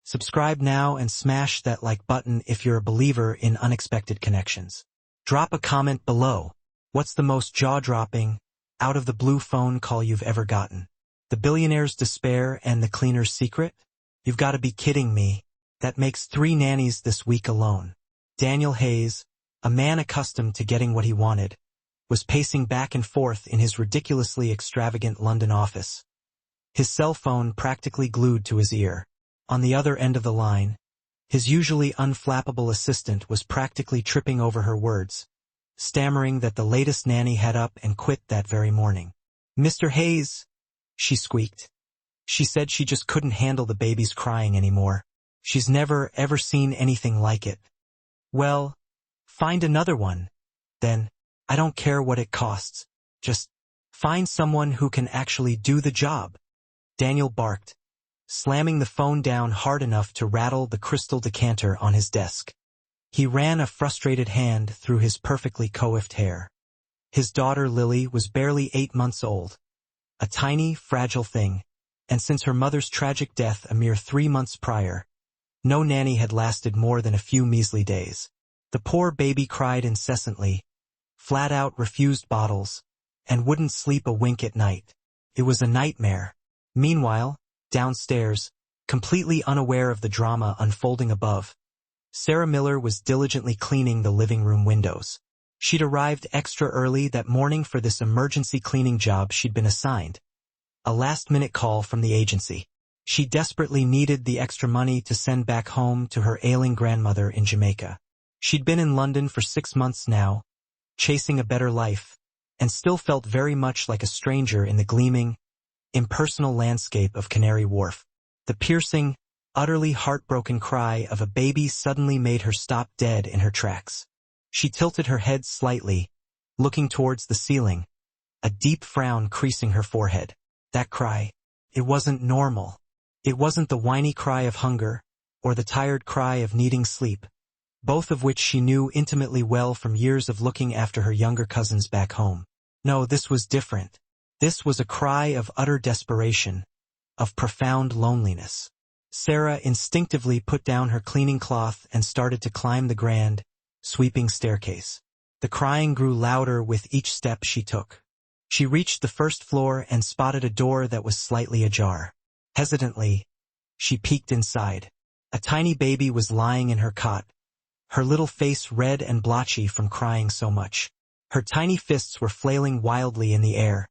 Subscribe now and smash that like button if you're a believer in unexpected connections. Drop a comment below. What's the most jaw-dropping, out-of-the-blue phone call you've ever gotten? The billionaire's despair and the cleaner's secret? You've got to be kidding me. That makes 3 nannies this week alone. Daniel Hayes, a man accustomed to getting what he wanted, was pacing back and forth in his ridiculously extravagant London office, his cell phone practically glued to his ear. On the other end of the line, his usually unflappable assistant was practically tripping over her words, stammering that the latest nanny had up and quit that very morning. "Mr. Hayes," she squeaked. She said she just couldn't handle the baby's crying anymore. She's never, ever seen anything like it. "Well, find another one, then. I don't care what it costs. Just find someone who can actually do the job," Daniel barked, slamming the phone down hard enough to rattle the crystal decanter on his desk. He ran a frustrated hand through his perfectly coiffed hair. His daughter Lily was barely 8 months old, a tiny, fragile thing, and since her mother's tragic death a mere 3 months prior, no nanny had lasted more than a few measly days. The poor baby cried incessantly, flat out refused bottles, and wouldn't sleep a wink at night. It was a nightmare. Meanwhile, downstairs, completely unaware of the drama unfolding above, Sarah Miller was diligently cleaning the living room windows. She'd arrived extra early that morning for this emergency cleaning job she'd been assigned, a last-minute call from the agency. She desperately needed the extra money to send back home to her ailing grandmother in Jamaica. She'd been in London for 6 months now, chasing a better life, and still felt very much like a stranger in the gleaming, impersonal landscape of Canary Wharf. The piercing, utterly heartbroken cry of a baby suddenly made her stop dead in her tracks. She tilted her head slightly, looking towards the ceiling, a deep frown creasing her forehead. That cry, it wasn't normal. It wasn't the whiny cry of hunger, or the tired cry of needing sleep, both of which she knew intimately well from years of looking after her younger cousins back home. No, this was different. This was a cry of utter desperation, of profound loneliness. Sarah instinctively put down her cleaning cloth and started to climb the grand, sweeping staircase. The crying grew louder with each step she took. She reached the first floor and spotted a door that was slightly ajar. Hesitantly, she peeked inside. A tiny baby was lying in her cot, her little face red and blotchy from crying so much. Her tiny fists were flailing wildly in the air,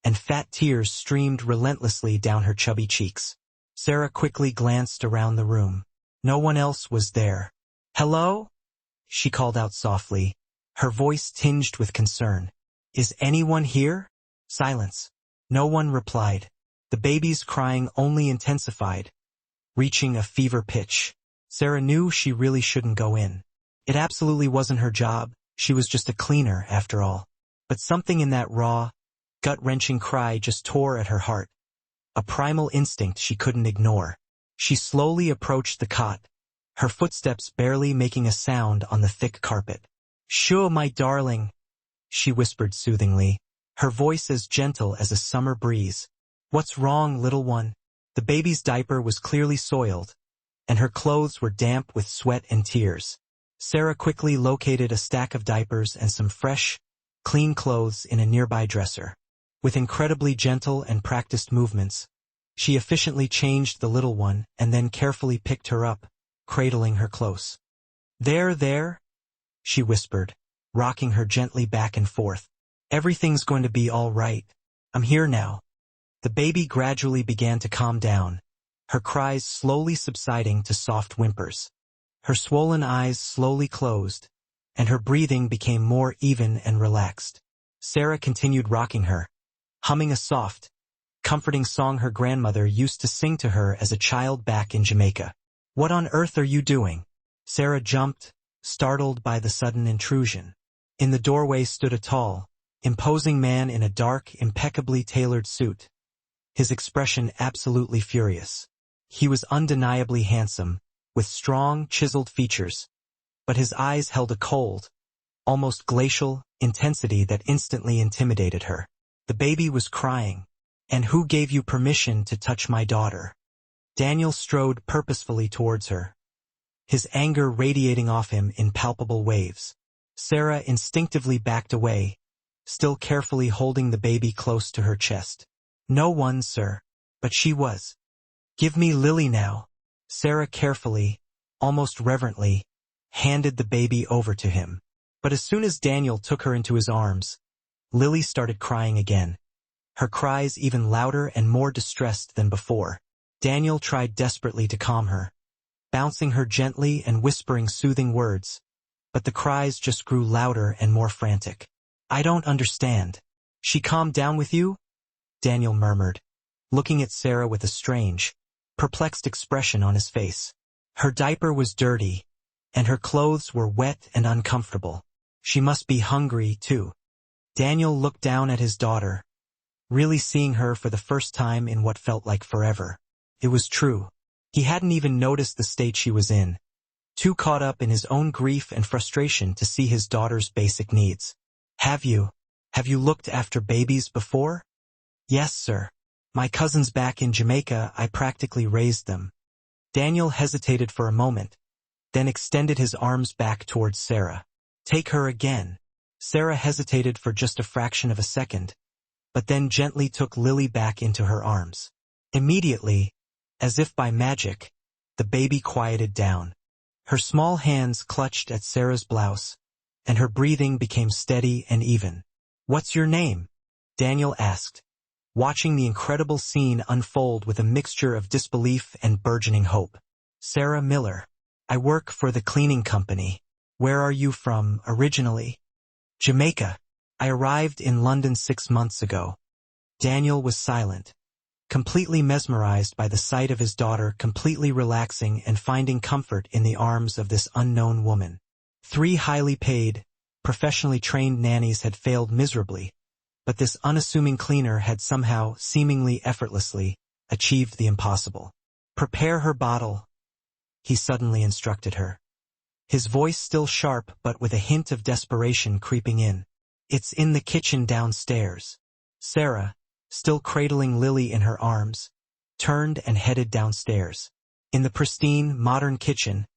and fat tears streamed relentlessly down her chubby cheeks. Sarah quickly glanced around the room. No one else was there. "Hello?" she called out softly, her voice tinged with concern. "Is anyone here?" Silence. No one replied. The baby's crying only intensified, reaching a fever pitch. Sarah knew she really shouldn't go in. It absolutely wasn't her job. She was just a cleaner, after all. But something in that raw, gut-wrenching cry just tore at her heart, a primal instinct she couldn't ignore. She slowly approached the cot, her footsteps barely making a sound on the thick carpet. "Shoo, my darling," she whispered soothingly, her voice as gentle as a summer breeze. "What's wrong, little one?" The baby's diaper was clearly soiled, and her clothes were damp with sweat and tears. Sarah quickly located a stack of diapers and some fresh, clean clothes in a nearby dresser. With incredibly gentle and practiced movements, she efficiently changed the little one and then carefully picked her up, cradling her close. There," she whispered, rocking her gently back and forth. "Everything's going to be all right. I'm here now." The baby gradually began to calm down, her cries slowly subsiding to soft whimpers. Her swollen eyes slowly closed, and her breathing became more even and relaxed. Sarah continued rocking her, humming a soft, comforting song her grandmother used to sing to her as a child back in Jamaica. "What on earth are you doing?" Sarah jumped, startled by the sudden intrusion. In the doorway stood a tall, imposing man in a dark, impeccably tailored suit, his expression absolutely furious. He was undeniably handsome, with strong, chiseled features, but his eyes held a cold, almost glacial, intensity that instantly intimidated her. The baby was crying. "And who gave you permission to touch my daughter?" Daniel strode purposefully towards her, his anger radiating off him in palpable waves. Sarah instinctively backed away, still carefully holding the baby close to her chest. "No one, sir." But she was. "Give me Lily now." Sarah carefully, almost reverently, handed the baby over to him. But as soon as Daniel took her into his arms, Lily started crying again, her cries even louder and more distressed than before. Daniel tried desperately to calm her, bouncing her gently and whispering soothing words, but the cries just grew louder and more frantic. "I don't understand. She calmed down with you?" Daniel murmured, looking at Sarah with a strange, perplexed expression on his face. Her diaper was dirty, and her clothes were wet and uncomfortable. She must be hungry, too. Daniel looked down at his daughter, really seeing her for the first time in what felt like forever. It was true. He hadn't even noticed the state she was in, too caught up in his own grief and frustration to see his daughter's basic needs. Have you looked after babies before?" "Yes, sir. My cousin's back in Jamaica. I practically raised them." Daniel hesitated for a moment, then extended his arms back towards Sarah. "Take her again." Sarah hesitated for just a fraction of a second, but then gently took Lily back into her arms. Immediately, as if by magic, the baby quieted down. Her small hands clutched at Sarah's blouse, and her breathing became steady and even. "What's your name?" Daniel asked, watching the incredible scene unfold with a mixture of disbelief and burgeoning hope. "Sarah Miller. I work for the cleaning company." "Where are you from, originally?" "Jamaica. I arrived in London 6 months ago." Daniel was silent, completely mesmerized by the sight of his daughter completely relaxing and finding comfort in the arms of this unknown woman. 3 highly paid, professionally trained nannies had failed miserably, but this unassuming cleaner had somehow, seemingly effortlessly, achieved the impossible. "Prepare her bottle," he suddenly instructed her, his voice still sharp but with a hint of desperation creeping in. "It's in the kitchen downstairs." Sarah, still cradling Lily in her arms, turned and headed downstairs. In the pristine, modern kitchen,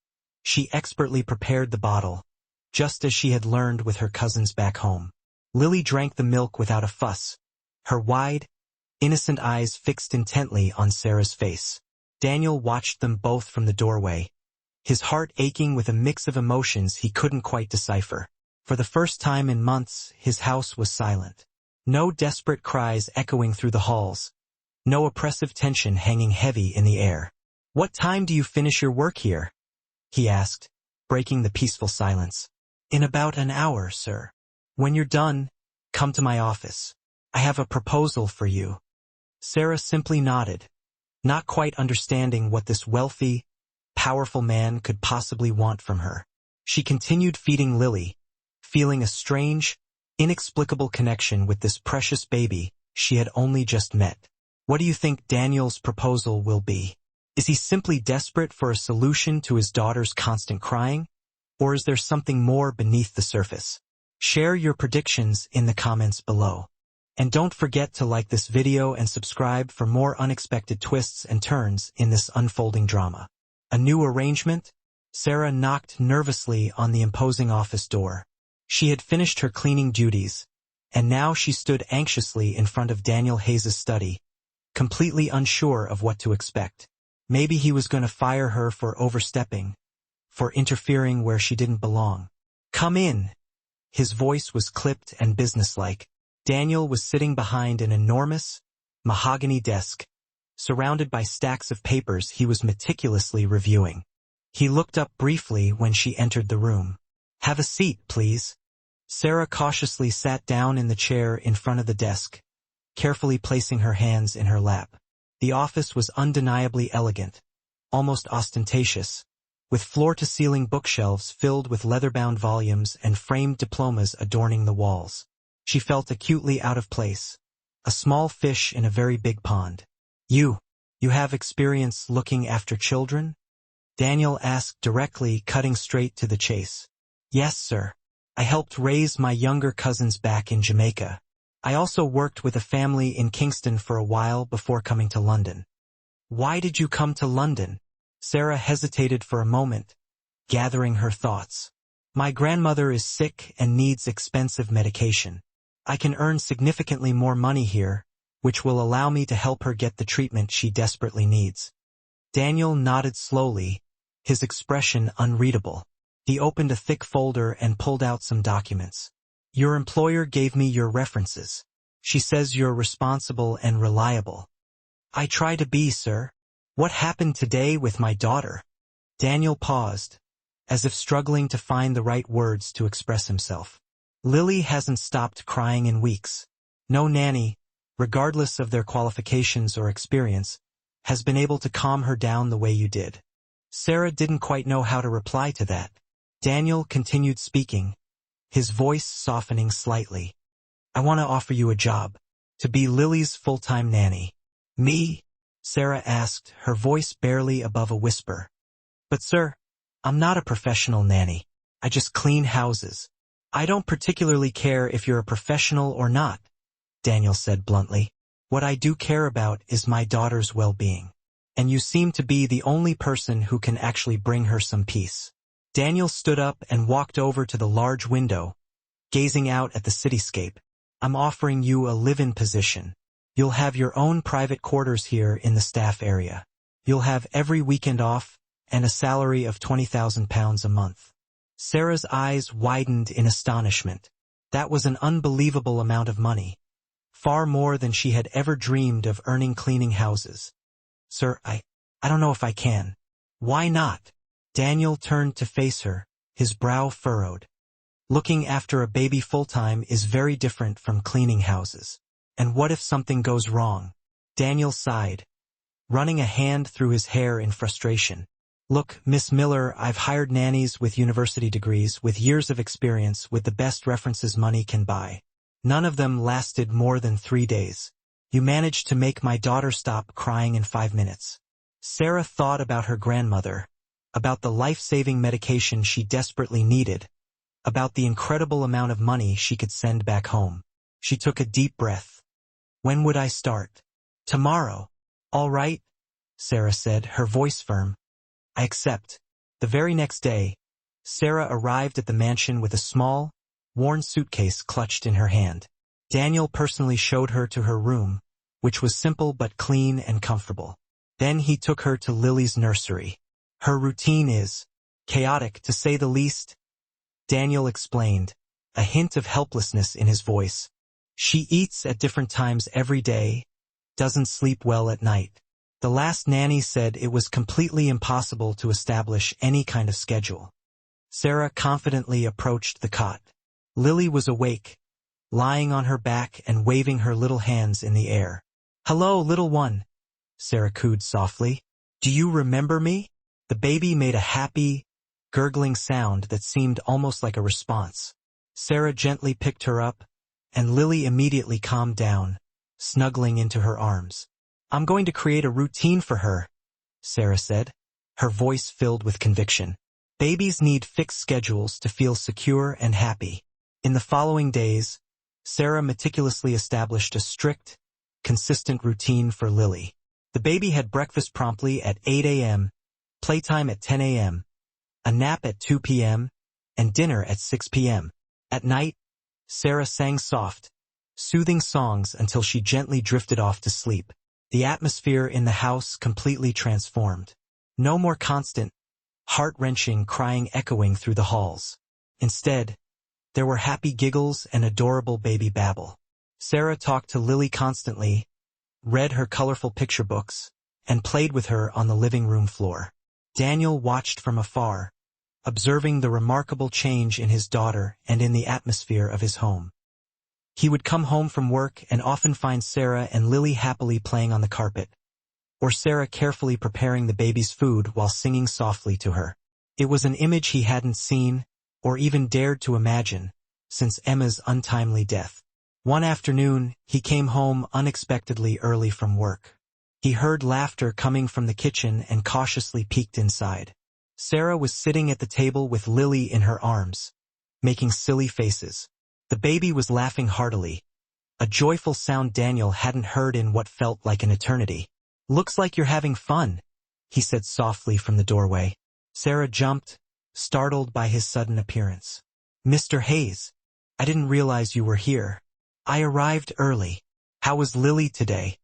she expertly prepared the bottle, just as she had learned with her cousins back home. Lily drank the milk without a fuss, her wide, innocent eyes fixed intently on Sarah's face. Daniel watched them both from the doorway, his heart aching with a mix of emotions he couldn't quite decipher. For the first time in months, his house was silent. No desperate cries echoing through the halls, no oppressive tension hanging heavy in the air. "What time do you finish your work here?" he asked, breaking the peaceful silence. "In about an hour, sir." "When you're done, come to my office. I have a proposal for you." Sarah simply nodded, not quite understanding what this wealthy, powerful man could possibly want from her. She continued feeding Lily, feeling a strange, inexplicable connection with this precious baby she had only just met. What do you think Daniel's proposal will be? Is he simply desperate for a solution to his daughter's constant crying? Or is there something more beneath the surface? Share your predictions in the comments below. And don't forget to like this video and subscribe for more unexpected twists and turns in this unfolding drama. A new arrangement? Sarah knocked nervously on the imposing office door. She had finished her cleaning duties, and now she stood anxiously in front of Daniel Hayes' study, completely unsure of what to expect. Maybe he was going to fire her for overstepping, for interfering where she didn't belong. "Come in." His voice was clipped and businesslike. Daniel was sitting behind an enormous, mahogany desk, surrounded by stacks of papers he was meticulously reviewing. He looked up briefly when she entered the room. "Have a seat, please." Sarah cautiously sat down in the chair in front of the desk, carefully placing her hands in her lap. The office was undeniably elegant, almost ostentatious, with floor-to-ceiling bookshelves filled with leather-bound volumes and framed diplomas adorning the walls. She felt acutely out of place, a small fish in a very big pond. You have experience looking after children?" Daniel asked directly, cutting straight to the chase. "Yes, sir. I helped raise my younger cousins back in Jamaica. I also worked with a family in Kingston for a while before coming to London." Why did you come to London? Sarah hesitated for a moment, gathering her thoughts. My grandmother is sick and needs expensive medication. I can earn significantly more money here, which will allow me to help her get the treatment she desperately needs. Daniel nodded slowly, his expression unreadable. He opened a thick folder and pulled out some documents. Your employer gave me your references. She says you're responsible and reliable. I try to be, sir. What happened today with my daughter? Daniel paused, as if struggling to find the right words to express himself. Lily hasn't stopped crying in weeks. No nanny, regardless of their qualifications or experience, has been able to calm her down the way you did. Sarah didn't quite know how to reply to that. Daniel continued speaking, his voice softening slightly. I want to offer you a job, to be Lily's full-time nanny. Me? Sarah asked, her voice barely above a whisper. But sir, I'm not a professional nanny. I just clean houses. I don't particularly care if you're a professional or not, Daniel said bluntly. What I do care about is my daughter's well-being. And you seem to be the only person who can actually bring her some peace. Daniel stood up and walked over to the large window, gazing out at the cityscape. I'm offering you a live-in position. You'll have your own private quarters here in the staff area. You'll have every weekend off and a salary of £20,000 a month. Sarah's eyes widened in astonishment. That was an unbelievable amount of money. Far more than she had ever dreamed of earning cleaning houses. Sir, I don't know if I can. Why not? Daniel turned to face her, his brow furrowed. Looking after a baby full-time is very different from cleaning houses. And what if something goes wrong? Daniel sighed, running a hand through his hair in frustration. Look, Miss Miller, I've hired nannies with university degrees, with years of experience, with the best references money can buy. None of them lasted more than 3 days. You managed to make my daughter stop crying in 5 minutes. Sarah thought about her grandmother, about the life-saving medication she desperately needed, about the incredible amount of money she could send back home. She took a deep breath. When would I start? Tomorrow. All right, Sarah said, her voice firm. I accept. The very next day, Sarah arrived at the mansion with a small, worn suitcase clutched in her hand. Daniel personally showed her to her room, which was simple but clean and comfortable. Then he took her to Lily's nursery. Her routine is chaotic, to say the least, Daniel explained, a hint of helplessness in his voice. She eats at different times every day, doesn't sleep well at night. The last nanny said it was completely impossible to establish any kind of schedule. Sarah confidently approached the cot. Lily was awake, lying on her back and waving her little hands in the air. Hello, little one, Sarah cooed softly. Do you remember me? The baby made a happy, gurgling sound that seemed almost like a response. Sarah gently picked her up, and Lily immediately calmed down, snuggling into her arms. I'm going to create a routine for her, Sarah said, her voice filled with conviction. Babies need fixed schedules to feel secure and happy. In the following days, Sarah meticulously established a strict, consistent routine for Lily. The baby had breakfast promptly at 8 a.m., playtime at 10 a.m., a nap at 2 p.m., and dinner at 6 p.m. At night, Sarah sang soft, soothing songs until she gently drifted off to sleep. The atmosphere in the house completely transformed. No more constant, heart-wrenching crying echoing through the halls. Instead, there were happy giggles and adorable baby babble. Sarah talked to Lily constantly, read her colorful picture books, and played with her on the living room floor. Daniel watched from afar, observing the remarkable change in his daughter and in the atmosphere of his home. He would come home from work and often find Sarah and Lily happily playing on the carpet, or Sarah carefully preparing the baby's food while singing softly to her. It was an image he hadn't seen, or even dared to imagine, since Emma's untimely death. One afternoon, he came home unexpectedly early from work. He heard laughter coming from the kitchen and cautiously peeked inside. Sarah was sitting at the table with Lily in her arms, making silly faces. The baby was laughing heartily, a joyful sound Daniel hadn't heard in what felt like an eternity. "Looks like you're having fun," he said softly from the doorway. Sarah jumped, startled by his sudden appearance. "Mr. Hayes, I didn't realize you were here. I arrived early. How was Lily today?"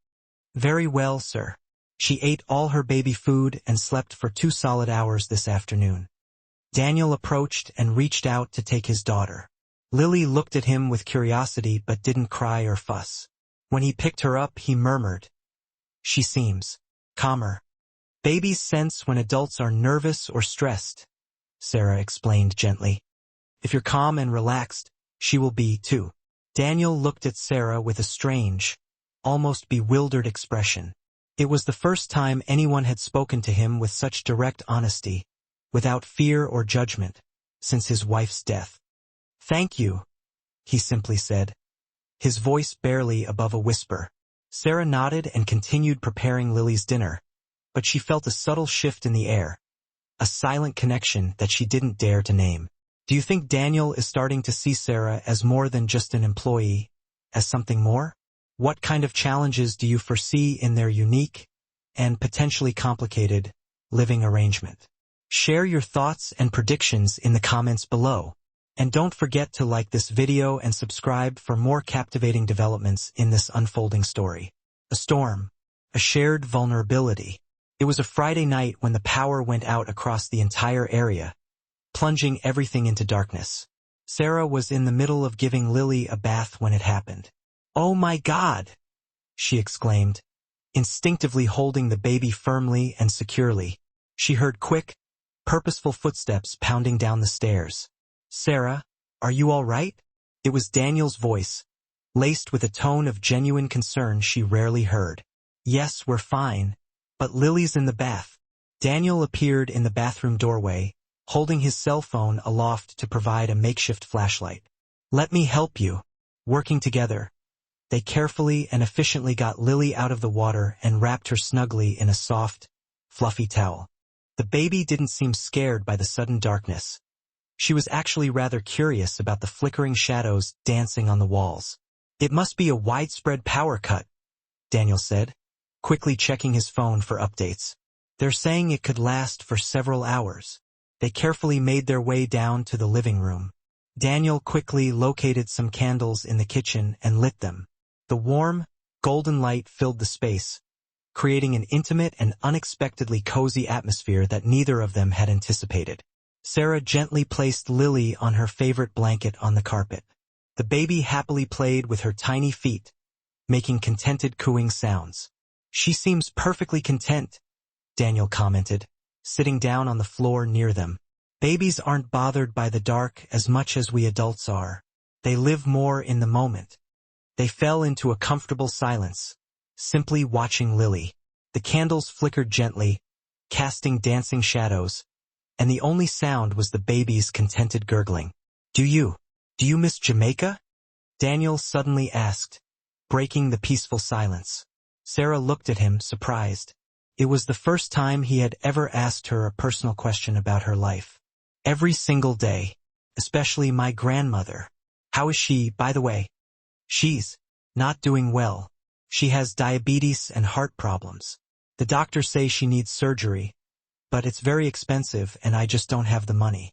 "Very well, sir. She ate all her baby food and slept for 2 solid hours this afternoon." Daniel approached and reached out to take his daughter. Lily looked at him with curiosity but didn't cry or fuss. When he picked her up, he murmured, "She seems calmer." "Babies sense when adults are nervous or stressed," Sarah explained gently. "If you're calm and relaxed, she will be too." Daniel looked at Sarah with a strange, almost bewildered expression. It was the first time anyone had spoken to him with such direct honesty, without fear or judgment, since his wife's death. "Thank you," he simply said, his voice barely above a whisper. Sarah nodded and continued preparing Lily's dinner, but she felt a subtle shift in the air, a silent connection that she didn't dare to name. Do you think Daniel is starting to see Sarah as more than just an employee, as something more? What kind of challenges do you foresee in their unique and potentially complicated living arrangement? Share your thoughts and predictions in the comments below. And don't forget to like this video and subscribe for more captivating developments in this unfolding story. A storm. A shared vulnerability. It was a Friday night when the power went out across the entire area, plunging everything into darkness. Sarah was in the middle of giving Lily a bath when it happened. "Oh my God!" she exclaimed, instinctively holding the baby firmly and securely. She heard quick, purposeful footsteps pounding down the stairs. "Sarah, are you all right?" It was Daniel's voice, laced with a tone of genuine concern she rarely heard. "Yes, we're fine, but Lily's in the bath." Daniel appeared in the bathroom doorway, holding his cell phone aloft to provide a makeshift flashlight. "Let me help you." Working together, they carefully and efficiently got Lily out of the water and wrapped her snugly in a soft, fluffy towel. The baby didn't seem scared by the sudden darkness. She was actually rather curious about the flickering shadows dancing on the walls. "It must be a widespread power cut," Daniel said, quickly checking his phone for updates. "They're saying it could last for several hours." They carefully made their way down to the living room. Daniel quickly located some candles in the kitchen and lit them. The warm, golden light filled the space, creating an intimate and unexpectedly cozy atmosphere that neither of them had anticipated. Sarah gently placed Lily on her favorite blanket on the carpet. The baby happily played with her tiny feet, making contented cooing sounds. "She seems perfectly content," Daniel commented, sitting down on the floor near them. "Babies aren't bothered by the dark as much as we adults are. They live more in the moment." They fell into a comfortable silence, simply watching Lily. The candles flickered gently, casting dancing shadows, and the only sound was the baby's contented gurgling. Do you miss Jamaica?" Daniel suddenly asked, breaking the peaceful silence. Sarah looked at him, surprised. It was the first time he had ever asked her a personal question about her life. "Every single day, especially my grandmother." "How is she, by the way?" "She's not doing well. She has diabetes and heart problems. The doctors say she needs surgery, but it's very expensive and I just don't have the money."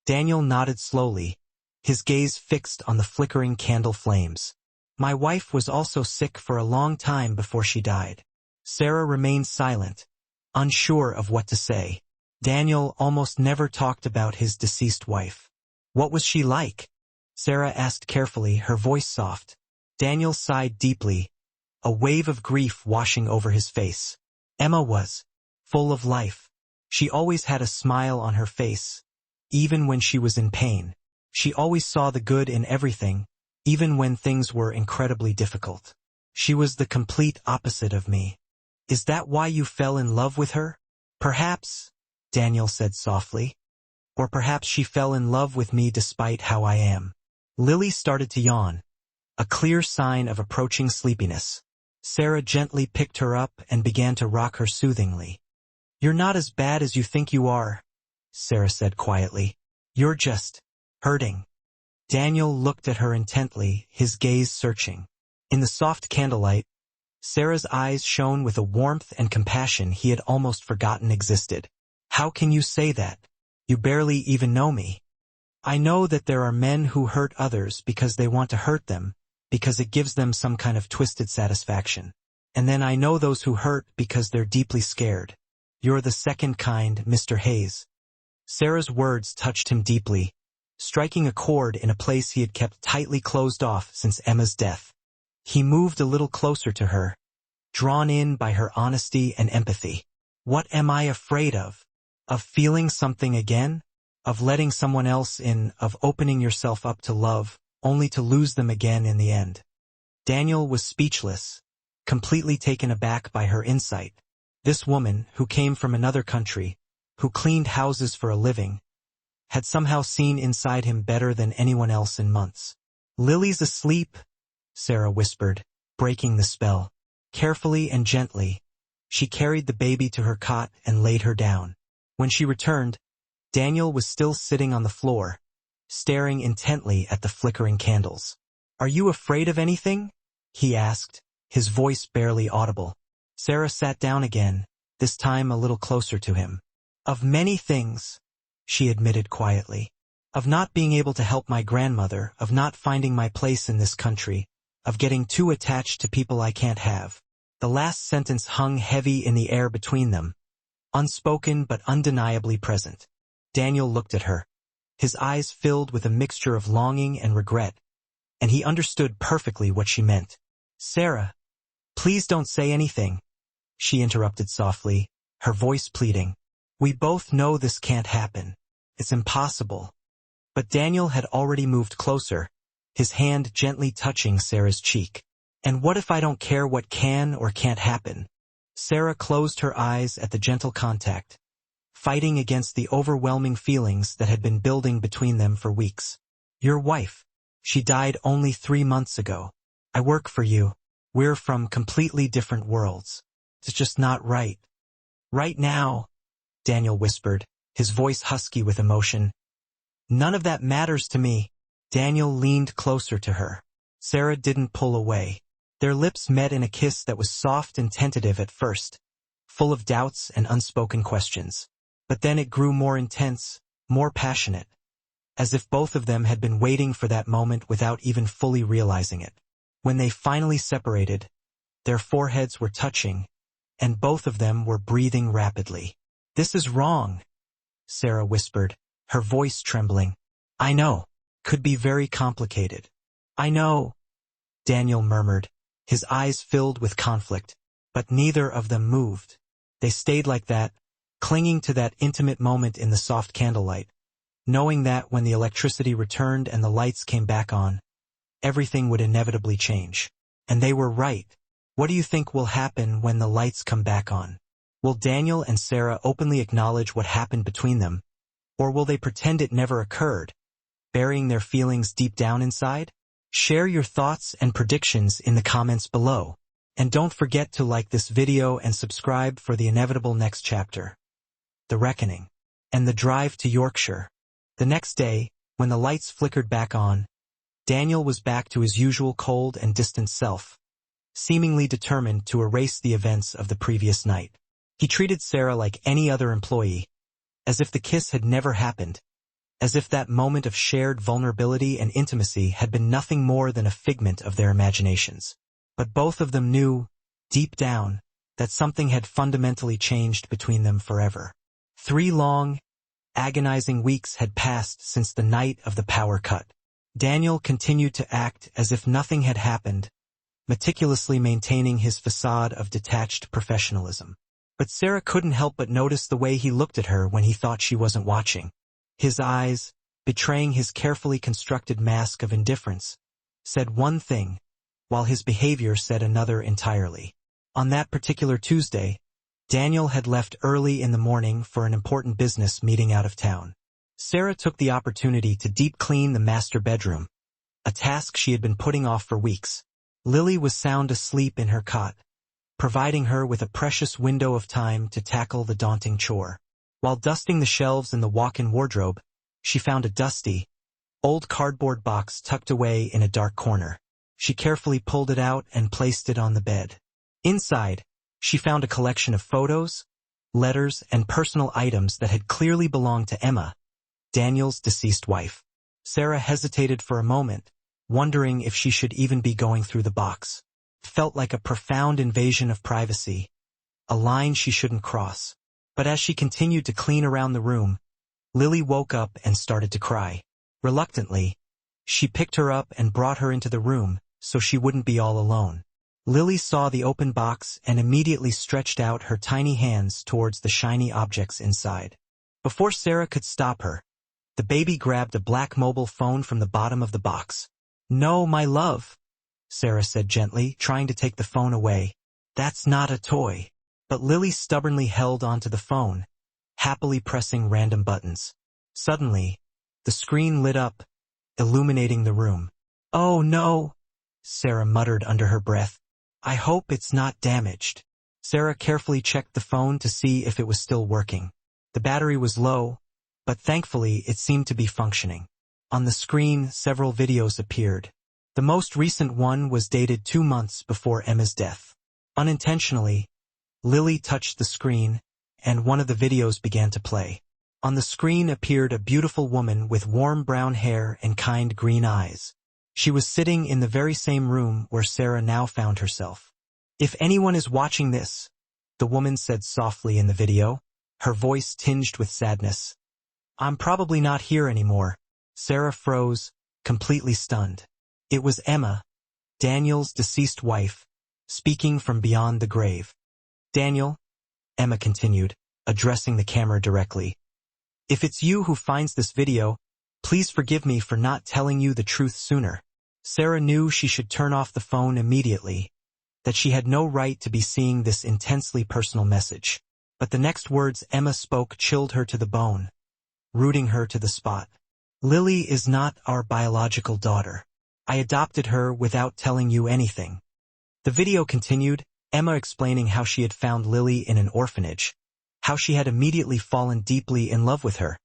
Daniel nodded slowly, his gaze fixed on the flickering candle flames. "My wife was also sick for a long time before she died." Sarah remained silent, unsure of what to say. Daniel almost never talked about his deceased wife. "What was she like?" Sarah asked carefully, her voice soft. Daniel sighed deeply, a wave of grief washing over his face. "Emma was full of life. She always had a smile on her face, even when she was in pain. She always saw the good in everything, even when things were incredibly difficult. She was the complete opposite of me." "Is that why you fell in love with her?" "Perhaps," Daniel said softly. "Or perhaps she fell in love with me despite how I am." Lily started to yawn, a clear sign of approaching sleepiness. Sarah gently picked her up and began to rock her soothingly. "You're not as bad as you think you are," Sarah said quietly. "You're just hurting." Daniel looked at her intently, his gaze searching. In the soft candlelight, Sarah's eyes shone with a warmth and compassion he had almost forgotten existed. "How can you say that? You barely even know me." "I know that there are men who hurt others because they want to hurt them, because it gives them some kind of twisted satisfaction. And then I know those who hurt because they're deeply scared. You're the second kind, Mr. Hayes." Sarah's words touched him deeply, striking a chord in a place he had kept tightly closed off since Emma's death. He moved a little closer to her, drawn in by her honesty and empathy. "What am I afraid of? Of feeling something again? Of letting someone else in, of opening yourself up to love, only to lose them again in the end?" Daniel was speechless, completely taken aback by her insight. This woman, who came from another country, who cleaned houses for a living, had somehow seen inside him better than anyone else in months. "Lily's asleep," Sarah whispered, breaking the spell. Carefully and gently, she carried the baby to her cot and laid her down. When she returned, Daniel was still sitting on the floor, staring intently at the flickering candles. "Are you afraid of anything?" he asked, his voice barely audible. Sarah sat down again, this time a little closer to him. "Of many things," she admitted quietly. "Of not being able to help my grandmother, of not finding my place in this country, of getting too attached to people I can't have." The last sentence hung heavy in the air between them, unspoken but undeniably present. Daniel looked at her, his eyes filled with a mixture of longing and regret, and he understood perfectly what she meant. "Sarah, please don't say anything," she interrupted softly, her voice pleading. "We both know this can't happen. It's impossible." But Daniel had already moved closer, his hand gently touching Sarah's cheek. "And what if I don't care what can or can't happen?" Sarah closed her eyes at the gentle contact, fighting against the overwhelming feelings that had been building between them for weeks. "Your wife. She died only 3 months ago. I work for you. We're from completely different worlds. It's just not right. Right now," Daniel whispered, his voice husky with emotion. "None of that matters to me." Daniel leaned closer to her. Sarah didn't pull away. Their lips met in a kiss that was soft and tentative at first, full of doubts and unspoken questions. But then it grew more intense, more passionate, as if both of them had been waiting for that moment without even fully realizing it. When they finally separated, their foreheads were touching, and both of them were breathing rapidly. "This is wrong," Sarah whispered, her voice trembling. "I know. Could be very complicated." "I know," Daniel murmured, his eyes filled with conflict. But neither of them moved. They stayed like that, clinging to that intimate moment in the soft candlelight, knowing that when the electricity returned and the lights came back on, everything would inevitably change. And they were right. What do you think will happen when the lights come back on? Will Daniel and Sarah openly acknowledge what happened between them? Or will they pretend it never occurred, burying their feelings deep down inside? Share your thoughts and predictions in the comments below. And don't forget to like this video and subscribe for the inevitable next chapter. The Reckoning. And the drive to Yorkshire. The next day, when the lights flickered back on, Daniel was back to his usual cold and distant self, seemingly determined to erase the events of the previous night. He treated Sarah like any other employee, as if the kiss had never happened, as if that moment of shared vulnerability and intimacy had been nothing more than a figment of their imaginations. But both of them knew, deep down, that something had fundamentally changed between them forever. 3 long, agonizing weeks had passed since the night of the power cut. Daniel continued to act as if nothing had happened, meticulously maintaining his facade of detached professionalism. But Sarah couldn't help but notice the way he looked at her when he thought she wasn't watching. His eyes, betraying his carefully constructed mask of indifference, said one thing, while his behavior said another entirely. On that particular Tuesday, Daniel had left early in the morning for an important business meeting out of town. Sarah took the opportunity to deep clean the master bedroom, a task she had been putting off for weeks. Lily was sound asleep in her cot, providing her with a precious window of time to tackle the daunting chore. While dusting the shelves in the walk-in wardrobe, she found a dusty, old cardboard box tucked away in a dark corner. She carefully pulled it out and placed it on the bed. Inside, she found a collection of photos, letters, and personal items that had clearly belonged to Emma, Daniel's deceased wife. Sarah hesitated for a moment, wondering if she should even be going through the box. It felt like a profound invasion of privacy, a line she shouldn't cross. But as she continued to clean around the room, Lily woke up and started to cry. Reluctantly, she picked her up and brought her into the room so she wouldn't be all alone. Lily saw the open box and immediately stretched out her tiny hands towards the shiny objects inside. Before Sarah could stop her, the baby grabbed a black mobile phone from the bottom of the box. "No, my love," Sarah said gently, trying to take the phone away. "That's not a toy." But Lily stubbornly held onto the phone, happily pressing random buttons. Suddenly, the screen lit up, illuminating the room. "Oh no," Sarah muttered under her breath. "I hope it's not damaged." Sarah carefully checked the phone to see if it was still working. The battery was low, but thankfully it seemed to be functioning. On the screen, several videos appeared. The most recent one was dated 2 months before Emma's death. Unintentionally, Lily touched the screen, and one of the videos began to play. On the screen appeared a beautiful woman with warm brown hair and kind green eyes. She was sitting in the very same room where Sarah now found herself. "If anyone is watching this," the woman said softly in the video, her voice tinged with sadness, "I'm probably not here anymore." Sarah froze, completely stunned. It was Emma, Daniel's deceased wife, speaking from beyond the grave. "Daniel," Emma continued, addressing the camera directly, "if it's you who finds this video, please forgive me for not telling you the truth sooner." Sarah knew she should turn off the phone immediately, that she had no right to be seeing this intensely personal message. But the next words Emma spoke chilled her to the bone, rooting her to the spot. "Lily is not our biological daughter. I adopted her without telling you anything." The video continued, Emma explaining how she had found Lily in an orphanage, how she had immediately fallen deeply in love with her,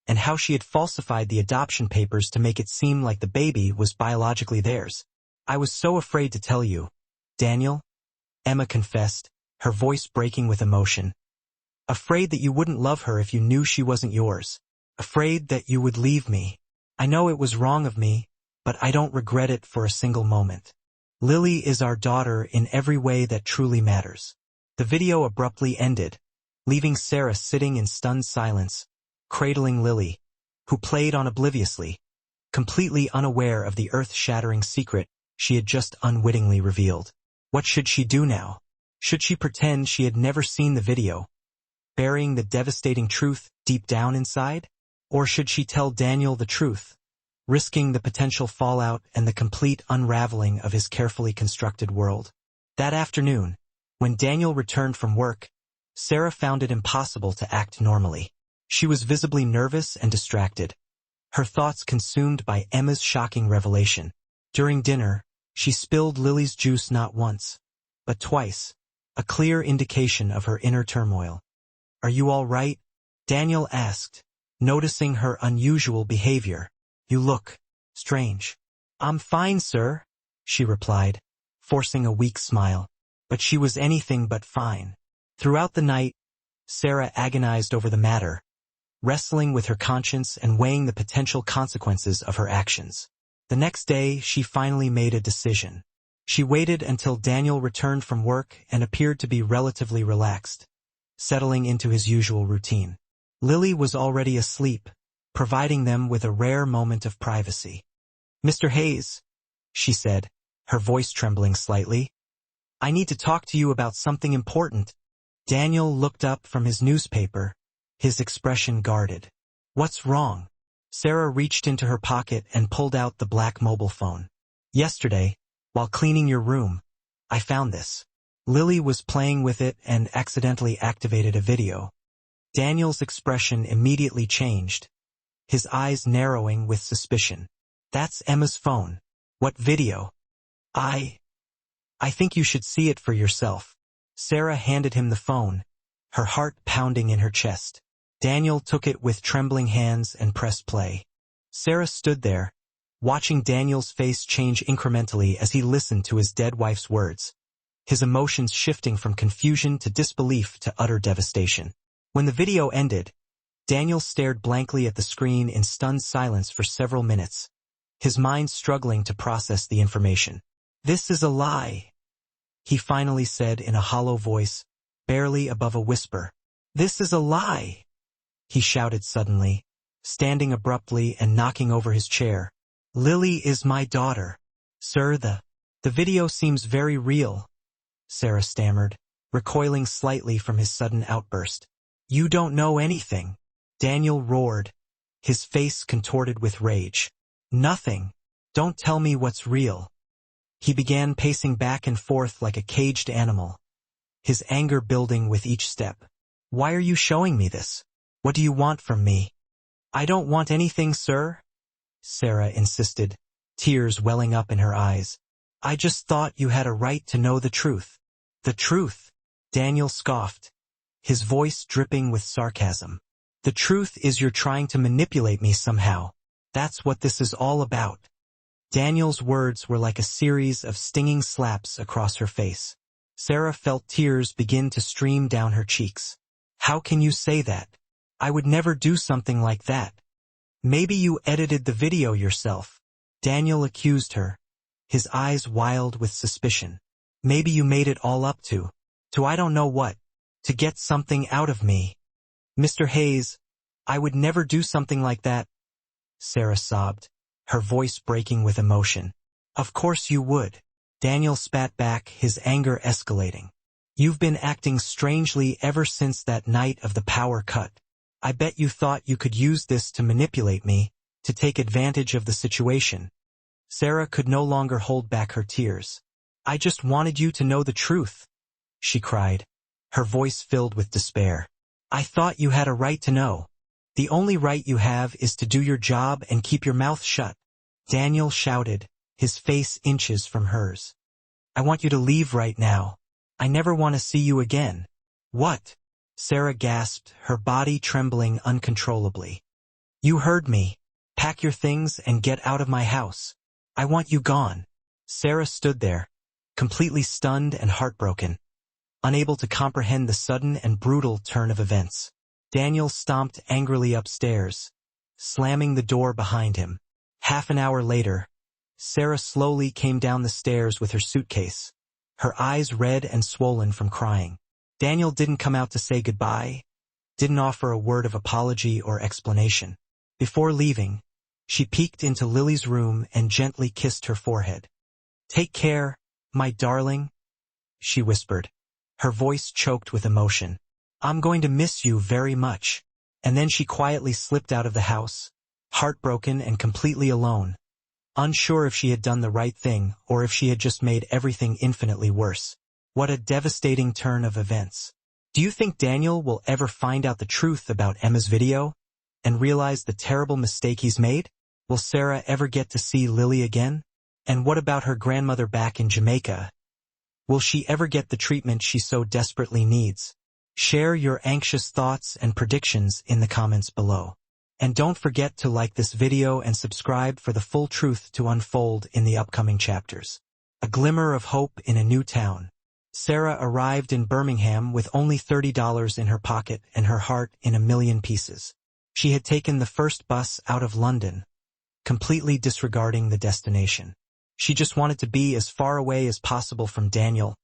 and how she had falsified the adoption papers to make it seem like the baby was biologically theirs. "I was so afraid to tell you, Daniel," Emma confessed, her voice breaking with emotion. "Afraid that you wouldn't love her if you knew she wasn't yours. Afraid that you would leave me. I know it was wrong of me, but I don't regret it for a single moment. Lily is our daughter in every way that truly matters." The video abruptly ended, leaving Sarah sitting in stunned silence, cradling Lily, who played on obliviously, completely unaware of the earth-shattering secret she had just unwittingly revealed. What should she do now? Should she pretend she had never seen the video, burying the devastating truth deep down inside? Or should she tell Daniel the truth, risking the potential fallout and the complete unraveling of his carefully constructed world? That afternoon, when Daniel returned from work, Sarah found it impossible to act normally. She was visibly nervous and distracted, her thoughts consumed by Emma's shocking revelation. During dinner, she spilled Lily's juice not once, but twice, a clear indication of her inner turmoil. "Are you all right?" Daniel asked, noticing her unusual behavior. "You look strange." "I'm fine, sir," she replied, forcing a weak smile. But she was anything but fine. Throughout the night, Sarah agonized over the matter, wrestling with her conscience and weighing the potential consequences of her actions. The next day, she finally made a decision. She waited until Daniel returned from work and appeared to be relatively relaxed, settling into his usual routine. Lily was already asleep, providing them with a rare moment of privacy. "Mr. Hayes," she said, her voice trembling slightly, "I need to talk to you about something important." Daniel looked up from his newspaper, his expression guarded. "What's wrong?" Sarah reached into her pocket and pulled out the black mobile phone. "Yesterday, while cleaning your room, I found this." Lily was playing with it and accidentally activated a video. Daniel's expression immediately changed, his eyes narrowing with suspicion. "That's Emma's phone. What video?" I think you should see it for yourself." Sarah handed him the phone, her heart pounding in her chest. Daniel took it with trembling hands and pressed play. Sarah stood there, watching Daniel's face change incrementally as he listened to his dead wife's words. his emotions shifting from confusion to disbelief to utter devastation. When the video ended, Daniel stared blankly at the screen in stunned silence for several minutes, his mind struggling to process the information. "This is a lie," he finally said in a hollow voice, barely above a whisper. "This is a lie," he shouted suddenly, standing abruptly and knocking over his chair. "Lily is my daughter. Sir, the video seems very real," Sarah stammered, recoiling slightly from his sudden outburst. "You don't know anything," Daniel roared, his face contorted with rage. "Nothing. Don't tell me what's real." He began pacing back and forth like a caged animal, his anger building with each step. "Why are you showing me this? What do you want from me?" "I don't want anything, sir," Sarah insisted, tears welling up in her eyes. "I just thought you had a right to know the truth." "The truth?" Daniel scoffed, his voice dripping with sarcasm. "The truth is you're trying to manipulate me somehow. That's what this is all about." Daniel's words were like a series of stinging slaps across her face. Sarah felt tears begin to stream down her cheeks. "How can you say that? I would never do something like that." "Maybe you edited the video yourself," Daniel accused her, his eyes wild with suspicion. "Maybe you made it all up to I don't know what, to get something out of me." "Mr. Hayes, I would never do something like that," Sarah sobbed, her voice breaking with emotion. "Of course you would," Daniel spat back, his anger escalating. "You've been acting strangely ever since that night of the power cut. I bet you thought you could use this to manipulate me, to take advantage of the situation." Sarah could no longer hold back her tears. "I just wanted you to know the truth," she cried, her voice filled with despair. "I thought you had a right to know. The only right you have is to do your job and keep your mouth shut." Daniel shouted, his face inches from hers. "I want you to leave right now. I never want to see you again." "What?" Sarah gasped, her body trembling uncontrollably. "You heard me. Pack your things and get out of my house. I want you gone." Sarah stood there, completely stunned and heartbroken, unable to comprehend the sudden and brutal turn of events. Daniel stomped angrily upstairs, slamming the door behind him. Half an hour later, Sarah slowly came down the stairs with her suitcase, her eyes red and swollen from crying. Daniel didn't come out to say goodbye, didn't offer a word of apology or explanation. Before leaving, she peeked into Lily's room and gently kissed her forehead. "Take care, my darling," she whispered, her voice choked with emotion. "I'm going to miss you very much." And then she quietly slipped out of the house, heartbroken and completely alone, unsure if she had done the right thing or if she had just made everything infinitely worse. What a devastating turn of events. Do you think Daniel will ever find out the truth about Emma's video and realize the terrible mistake he's made? Will Sarah ever get to see Lily again? And what about her grandmother back in Jamaica? Will she ever get the treatment she so desperately needs? Share your anxious thoughts and predictions in the comments below. And don't forget to like this video and subscribe for the full truth to unfold in the upcoming chapters. A glimmer of hope in a new town. Sarah arrived in Birmingham with only $30 in her pocket and her heart in a million pieces. She had taken the first bus out of London, completely disregarding the destination. She just wanted to be as far away as possible from Daniel,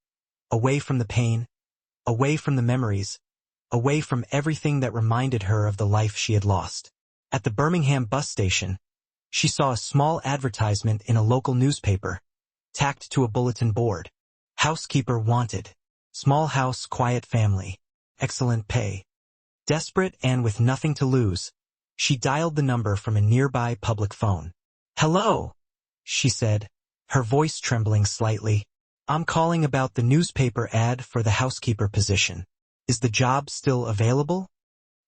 away from the pain, away from the memories, away from everything that reminded her of the life she had lost. At the Birmingham bus station, she saw a small advertisement in a local newspaper, tacked to a bulletin board. Housekeeper wanted. Small house, quiet family. Excellent pay. Desperate and with nothing to lose, she dialed the number from a nearby public phone. "Hello," she said, her voice trembling slightly. "I'm calling about the newspaper ad for the housekeeper position. Is the job still available?"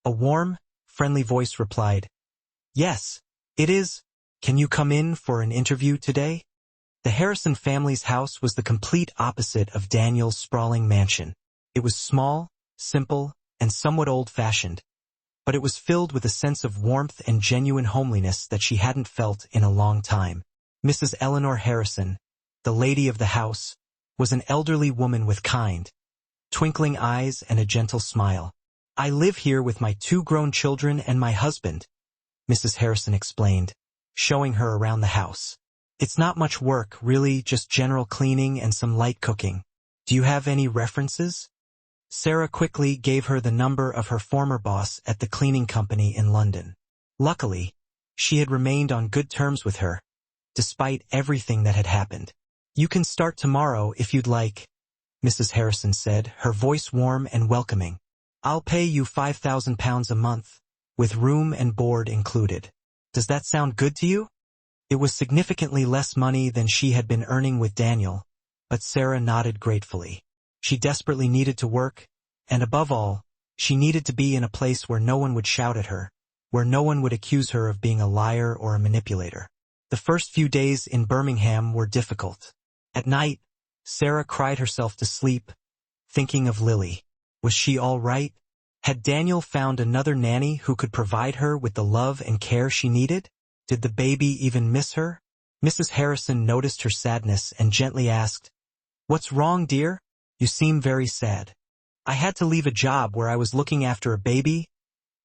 A warm, friendly voice replied, "Yes, it is. Can you come in for an interview today?" The Harrison family's house was the complete opposite of Daniel's sprawling mansion. It was small, simple, and somewhat old-fashioned, but it was filled with a sense of warmth and genuine homeliness that she hadn't felt in a long time. Mrs. Eleanor Harrison, the lady of the house, was an elderly woman with kind, twinkling eyes and a gentle smile. "I live here with my 2 grown children and my husband," Mrs. Harrison explained, showing her around the house. "It's not much work, really, just general cleaning and some light cooking. Do you have any references?" Sarah quickly gave her the number of her former boss at the cleaning company in London. Luckily, she had remained on good terms with her, despite everything that had happened. "You can start tomorrow if you'd like," Mrs. Harrison said, her voice warm and welcoming. "I'll pay you £5,000 a month, with room and board included. Does that sound good to you?" It was significantly less money than she had been earning with Daniel, but Sarah nodded gratefully. She desperately needed to work, and above all, she needed to be in a place where no one would shout at her, where no one would accuse her of being a liar or a manipulator. The first few days in Birmingham were difficult. At night, Sarah cried herself to sleep, thinking of Lily. Was she all right? Had Daniel found another nanny who could provide her with the love and care she needed? Did the baby even miss her? Mrs. Harrison noticed her sadness and gently asked, "What's wrong, dear? You seem very sad." "I had to leave a job where I was looking after a baby,"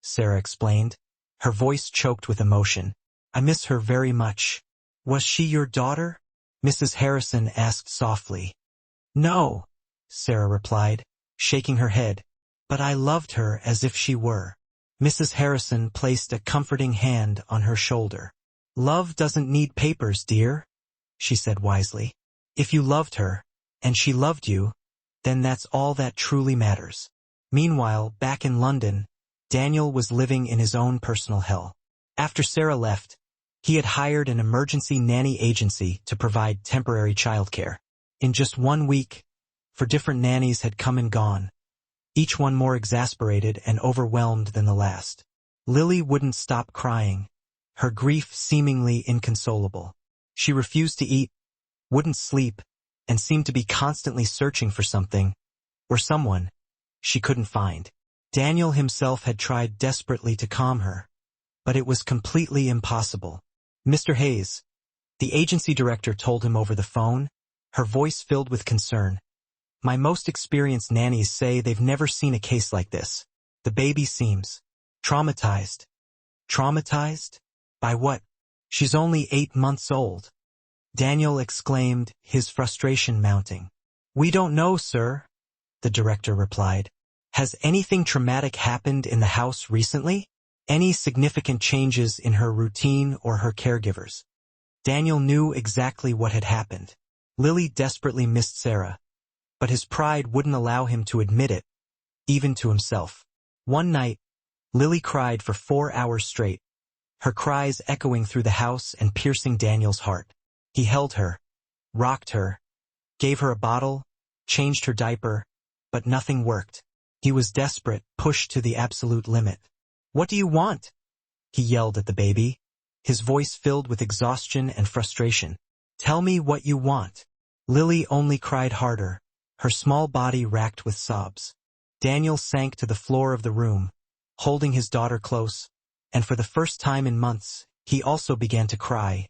Sarah explained, her voice choked with emotion. "I miss her very much." "Was she your daughter?" Mrs. Harrison asked softly. "No," Sarah replied, shaking her head, "but I loved her as if she were." Mrs. Harrison placed a comforting hand on her shoulder. "Love doesn't need papers, dear," she said wisely. "If you loved her, and she loved you, then that's all that truly matters." Meanwhile, back in London, Daniel was living in his own personal hell. After Sarah left, he had hired an emergency nanny agency to provide temporary childcare. In just 1 week, 4 different nannies had come and gone, each one more exasperated and overwhelmed than the last. Lily wouldn't stop crying, her grief seemingly inconsolable. She refused to eat, wouldn't sleep, and seemed to be constantly searching for something, or someone, she couldn't find. Daniel himself had tried desperately to calm her, but it was completely impossible. "Mr. Hayes," the agency director told him over the phone, her voice filled with concern. "My most experienced nannies say they've never seen a case like this. The baby seems traumatized." "Traumatized? By what? She's only 8 months old," Daniel exclaimed, his frustration mounting. "We don't know, sir," the director replied. "Has anything traumatic happened in the house recently? Any significant changes in her routine or her caregivers?" Daniel knew exactly what had happened. Lily desperately missed Sarah, but his pride wouldn't allow him to admit it, even to himself. One night, Lily cried for 4 hours straight, her cries echoing through the house and piercing Daniel's heart. He held her, rocked her, gave her a bottle, changed her diaper, but nothing worked. He was desperate, pushed to the absolute limit. "What do you want?" he yelled at the baby, his voice filled with exhaustion and frustration. "Tell me what you want." Lily only cried harder, her small body racked with sobs. Daniel sank to the floor of the room, holding his daughter close, and for the first time in months, he also began to cry,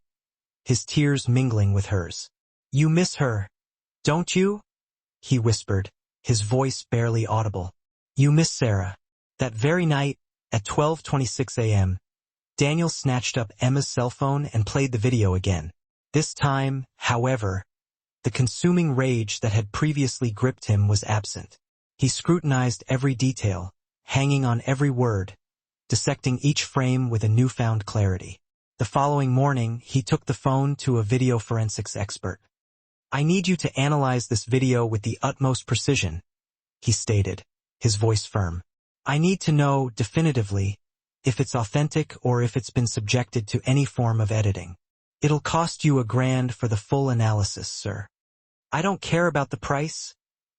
his tears mingling with hers. "You miss her, don't you?" he whispered, his voice barely audible. "You miss Sarah." That very night, at 12:26 a.m., Daniel snatched up Emma's cell phone and played the video again. This time, however, the consuming rage that had previously gripped him was absent. He scrutinized every detail, hanging on every word, dissecting each frame with a newfound clarity. The following morning, he took the phone to a video forensics expert. "I need you to analyze this video with the utmost precision," he stated, his voice firm. "I need to know definitively if it's authentic or if it's been subjected to any form of editing. It'll cost you $1,000 for the full analysis, sir." "I don't care about the price,"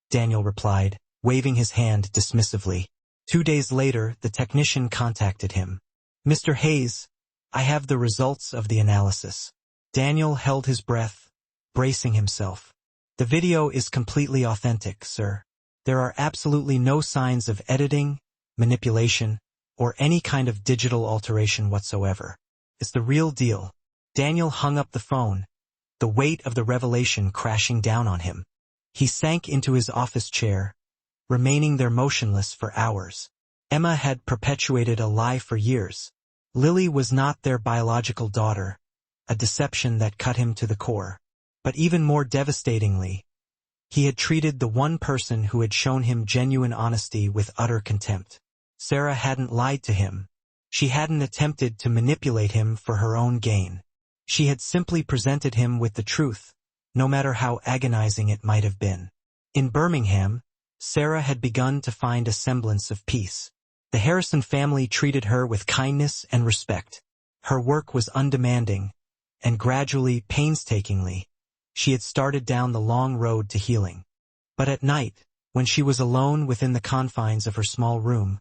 Daniel replied, waving his hand dismissively. 2 days later, the technician contacted him. "Mr. Hayes, I have the results of the analysis." Daniel held his breath, bracing himself. "The video is completely authentic, sir. There are absolutely no signs of editing, manipulation, or any kind of digital alteration whatsoever. It's the real deal." Daniel hung up the phone, the weight of the revelation crashing down on him. He sank into his office chair, remaining there motionless for hours. Emma had perpetuated a lie for years. Lily was not their biological daughter, a deception that cut him to the core. But even more devastatingly, he had treated the one person who had shown him genuine honesty with utter contempt. Sarah hadn't lied to him. She hadn't attempted to manipulate him for her own gain. She had simply presented him with the truth, no matter how agonizing it might have been. In Birmingham, Sarah had begun to find a semblance of peace. The Harrison family treated her with kindness and respect. Her work was undemanding, and gradually, painstakingly, she had started down the long road to healing. But at night, when she was alone within the confines of her small room,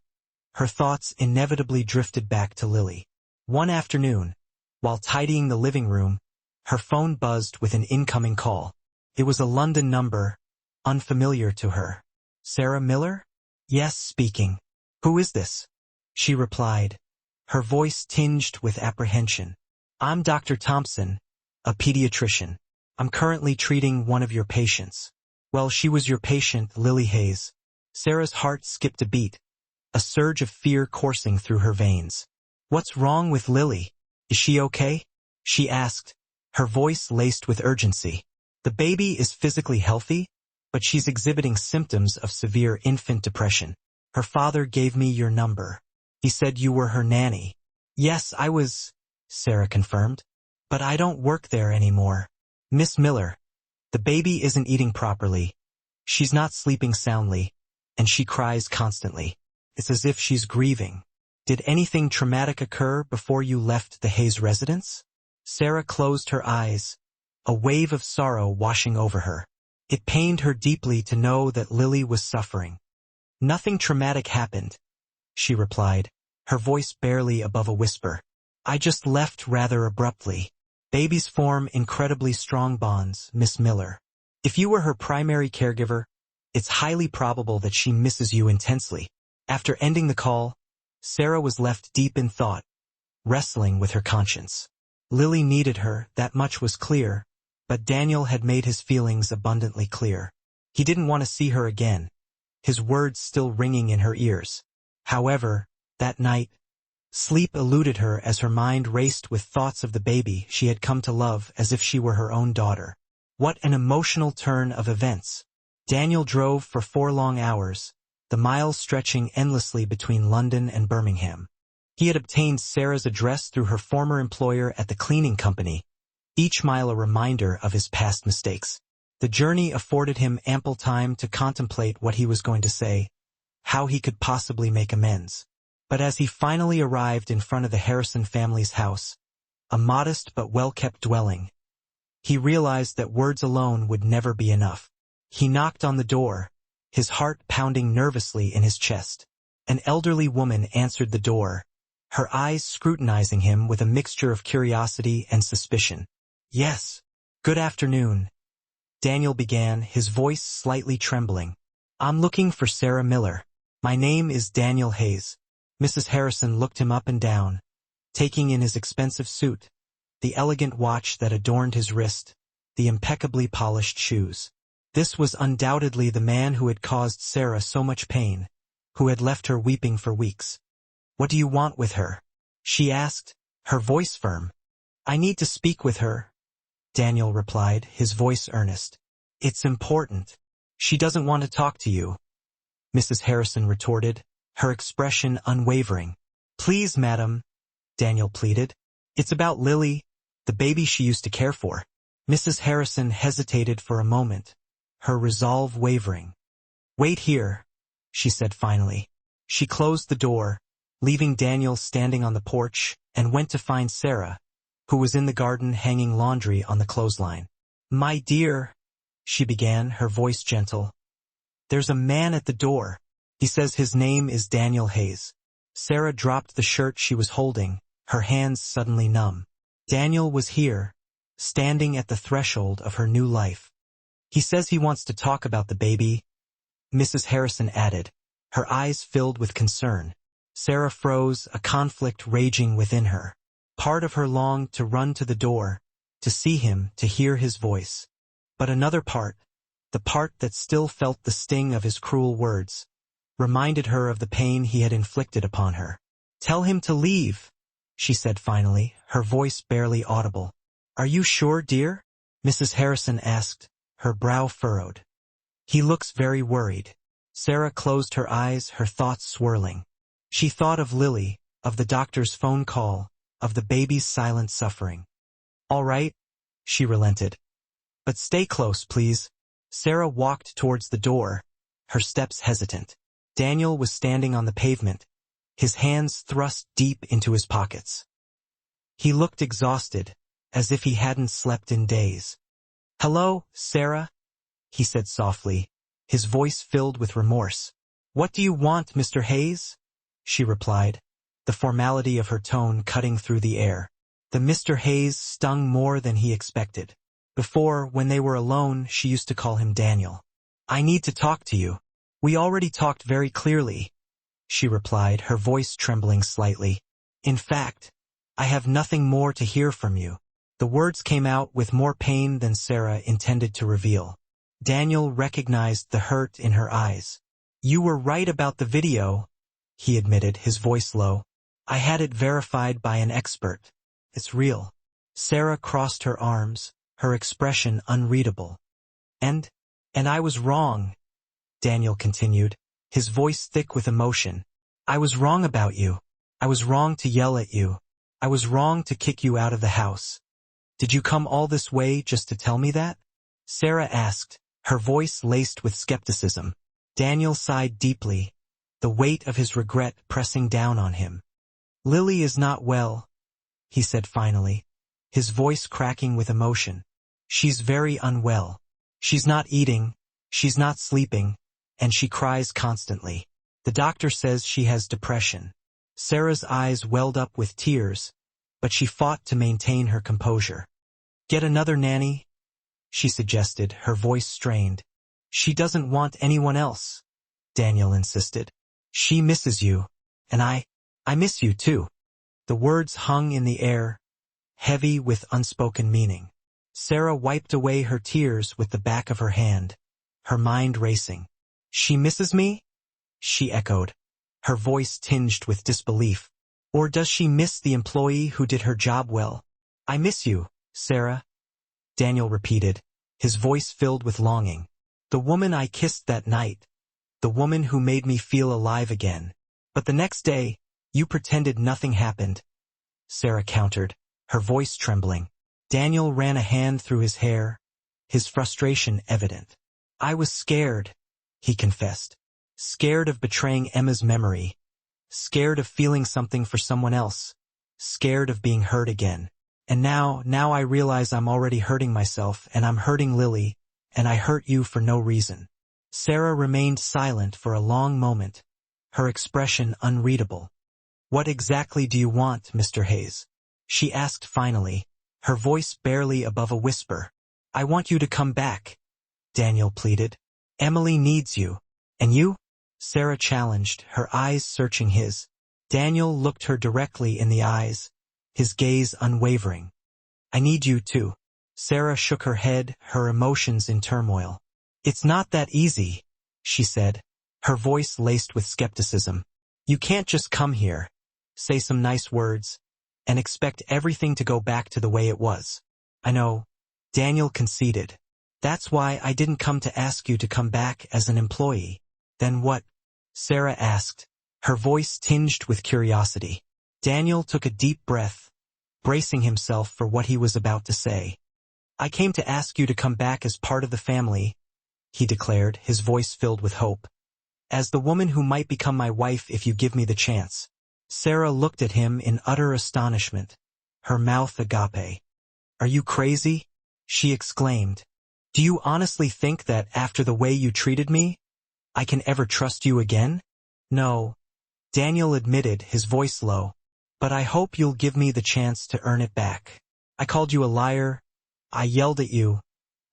her thoughts inevitably drifted back to Lily. One afternoon, while tidying the living room, her phone buzzed with an incoming call. It was a London number, unfamiliar to her. Sarah Miller? Yes, speaking. Who is this? She replied, her voice tinged with apprehension. I'm Dr. Thompson, a pediatrician. I'm currently treating one of your patients. Well, she was your patient, Lily Hayes. Sarah's heart skipped a beat, a surge of fear coursing through her veins. What's wrong with Lily? Is she okay? She asked, her voice laced with urgency. The baby is physically healthy, but she's exhibiting symptoms of severe infant depression. Her father gave me your number. He said you were her nanny. Yes, I was, Sarah confirmed. But I don't work there anymore. Miss Miller, the baby isn't eating properly. She's not sleeping soundly, and she cries constantly. It's as if she's grieving. Did anything traumatic occur before you left the Hayes residence? Sarah closed her eyes, a wave of sorrow washing over her. It pained her deeply to know that Lily was suffering. Nothing traumatic happened, she replied, her voice barely above a whisper. I just left rather abruptly. Babies form incredibly strong bonds, Miss Miller. If you were her primary caregiver, it's highly probable that she misses you intensely. After ending the call, Sarah was left deep in thought, wrestling with her conscience. Lily needed her, that much was clear, but Daniel had made his feelings abundantly clear. He didn't want to see her again, his words still ringing in her ears. However, that night, sleep eluded her as her mind raced with thoughts of the baby she had come to love as if she were her own daughter. What an emotional turn of events. Daniel drove for 4 long hours, the miles stretching endlessly between London and Birmingham. He had obtained Sarah's address through her former employer at the cleaning company, each mile a reminder of his past mistakes. The journey afforded him ample time to contemplate what he was going to say, how he could possibly make amends. But as he finally arrived in front of the Harrison family's house, a modest but well-kept dwelling, he realized that words alone would never be enough. He knocked on the door, his heart pounding nervously in his chest. An elderly woman answered the door, her eyes scrutinizing him with a mixture of curiosity and suspicion. Yes. Good afternoon, Daniel began, his voice slightly trembling. I'm looking for Sarah Miller. My name is Daniel Hayes. Mrs. Harrison looked him up and down, taking in his expensive suit, the elegant watch that adorned his wrist, the impeccably polished shoes. This was undoubtedly the man who had caused Sarah so much pain, who had left her weeping for weeks. What do you want with her? She asked, her voice firm. I need to speak with her, Daniel replied, his voice earnest. It's important. She doesn't want to talk to you, Mrs. Harrison retorted, her expression unwavering. Please, madam, Daniel pleaded. It's about Lily, the baby she used to care for. Mrs. Harrison hesitated for a moment, her resolve wavering. Wait here, she said finally. She closed the door, leaving Daniel standing on the porch, and went to find Sarah, who was in the garden hanging laundry on the clothesline. My dear, she began, her voice gentle. There's a man at the door. He says his name is Daniel Hayes. Sarah dropped the shirt she was holding, her hands suddenly numb. Daniel was here, standing at the threshold of her new life. He says he wants to talk about the baby, Mrs. Harrison added, her eyes filled with concern. Sarah froze, a conflict raging within her. Part of her longed to run to the door, to see him, to hear his voice. But another part, the part that still felt the sting of his cruel words, reminded her of the pain he had inflicted upon her. "Tell him to leave," she said finally, her voice barely audible. "Are you sure, dear?" Mrs. Harrison asked, her brow furrowed. "He looks very worried." Sarah closed her eyes, her thoughts swirling. She thought of Lily, of the doctor's phone call, of the baby's silent suffering. "All right," she relented. "But stay close, please." Sarah walked towards the door, her steps hesitant. Daniel was standing on the pavement, his hands thrust deep into his pockets. He looked exhausted, as if he hadn't slept in days. "Hello, Sarah," he said softly, his voice filled with remorse. "What do you want, Mr. Hayes?" she replied, the formality of her tone cutting through the air. The Mr. Hayes stung more than he expected. Before, when they were alone, she used to call him Daniel. "I need to talk to you." "We already talked very clearly," she replied, her voice trembling slightly. "In fact, I have nothing more to hear from you." The words came out with more pain than Sarah intended to reveal. Daniel recognized the hurt in her eyes. "You were right about the video," he admitted, his voice low. "I had it verified by an expert. It's real." Sarah crossed her arms, her expression unreadable. And I was wrong," Daniel continued, his voice thick with emotion. "I was wrong about you. I was wrong to yell at you. I was wrong to kick you out of the house. Did you come all this way just to tell me that?" Sarah asked, her voice laced with skepticism. Daniel sighed deeply, the weight of his regret pressing down on him. "Lily is not well," he said finally, his voice cracking with emotion. "She's very unwell. She's not eating, she's not sleeping, and she cries constantly. The doctor says she has depression." Sarah's eyes welled up with tears, but she fought to maintain her composure. "Get another nanny," she suggested, her voice strained. "She doesn't want anyone else," Daniel insisted. "She misses you, and I miss you too." The words hung in the air, heavy with unspoken meaning. Sarah wiped away her tears with the back of her hand, her mind racing. "She misses me?" she echoed, her voice tinged with disbelief. "Or does she miss the employee who did her job well?" "I miss you, Sarah," Daniel repeated, his voice filled with longing. "The woman I kissed that night, the woman who made me feel alive again. But the next day, you pretended nothing happened," Sarah countered, her voice trembling. Daniel ran a hand through his hair, his frustration evident. "I was scared," he confessed. "Scared of betraying Emma's memory. Scared of feeling something for someone else. Scared of being hurt again. And now I realize I'm already hurting myself, and I'm hurting Lily, and I hurt you for no reason." Sarah remained silent for a long moment, her expression unreadable. "What exactly do you want, Mr. Hayes?" she asked finally, her voice barely above a whisper. "I want you to come back," Daniel pleaded. "Emily needs you." "And you?" Sarah challenged, her eyes searching his. Daniel looked her directly in the eyes, his gaze unwavering. "I need you too." Sarah shook her head, her emotions in turmoil. "It's not that easy," she said, her voice laced with skepticism. "You can't just come here, say some nice words, and expect everything to go back to the way it was." "I know," Daniel conceded. "That's why I didn't come to ask you to come back as an employee." "Then what?" Sarah asked, her voice tinged with curiosity. Daniel took a deep breath, bracing himself for what he was about to say. "I came to ask you to come back as part of the family," he declared, his voice filled with hope. "As the woman who might become my wife if you give me the chance." Sarah looked at him in utter astonishment, her mouth agape. "Are you crazy?" she exclaimed. "Do you honestly think that after the way you treated me, I can ever trust you again?" "No," Daniel admitted, his voice low, "but I hope you'll give me the chance to earn it back. I called you a liar, I yelled at you,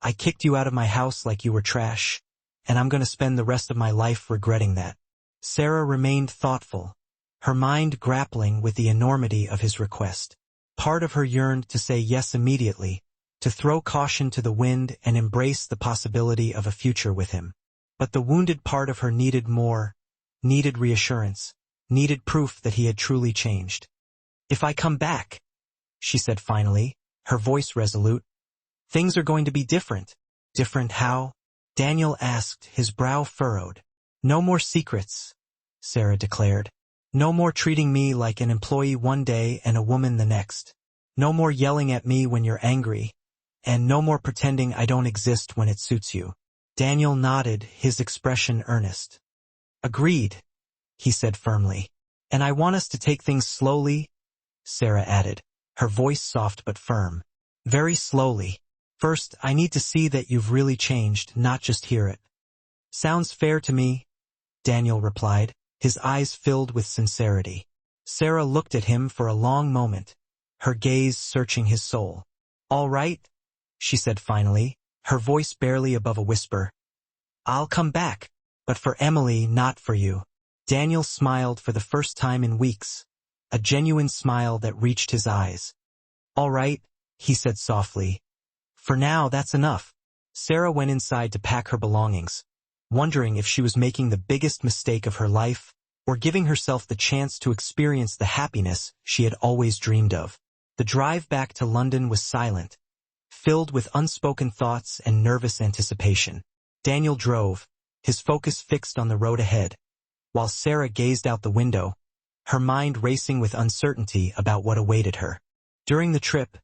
I kicked you out of my house like you were trash, and I'm going to spend the rest of my life regretting that." Sarah remained thoughtful, her mind grappling with the enormity of his request. Part of her yearned to say yes immediately, to throw caution to the wind and embrace the possibility of a future with him. But the wounded part of her needed more, needed reassurance, needed proof that he had truly changed. "If I come back," she said finally, her voice resolute, "things are going to be different." "Different how?" Daniel asked, his brow furrowed. "No more secrets," Sarah declared. "No more treating me like an employee one day and a woman the next. No more yelling at me when you're angry, and no more pretending I don't exist when it suits you." Daniel nodded, his expression earnest. "Agreed," he said firmly. "And I want us to take things slowly," Sarah added, her voice soft but firm. "Very slowly. First, I need to see that you've really changed, not just hear it." "Sounds fair to me," Daniel replied, his eyes filled with sincerity. Sarah looked at him for a long moment, her gaze searching his soul. "All right," she said finally, her voice barely above a whisper. "I'll come back, but for Emily, not for you." Daniel smiled for the first time in weeks, a genuine smile that reached his eyes. "All right," he said softly. "For now, that's enough." Sarah went inside to pack her belongings, wondering if she was making the biggest mistake of her life or giving herself the chance to experience the happiness she had always dreamed of. The drive back to London was silent, filled with unspoken thoughts and nervous anticipation. Daniel drove, his focus fixed on the road ahead, while Sarah gazed out the window, her mind racing with uncertainty about what awaited her. During the trip,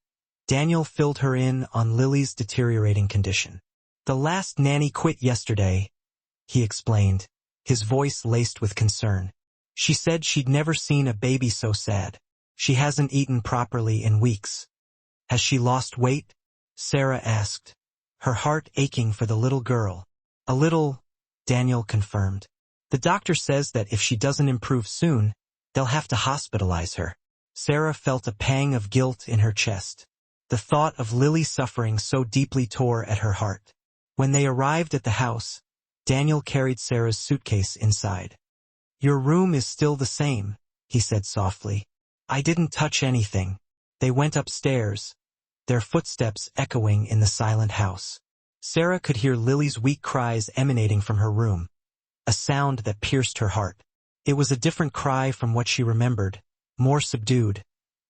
Daniel filled her in on Lily's deteriorating condition. "The last nanny quit yesterday," he explained, his voice laced with concern. "She said she'd never seen a baby so sad. She hasn't eaten properly in weeks." "Has she lost weight?" Sarah asked, her heart aching for the little girl. "A little," Daniel confirmed. "The doctor says that if she doesn't improve soon, they'll have to hospitalize her." Sarah felt a pang of guilt in her chest. The thought of Lily's suffering so deeply tore at her heart. When they arrived at the house, Daniel carried Sarah's suitcase inside. "Your room is still the same," he said softly. "I didn't touch anything." They went upstairs, their footsteps echoing in the silent house. Sarah could hear Lily's weak cries emanating from her room, a sound that pierced her heart. It was a different cry from what she remembered, more subdued,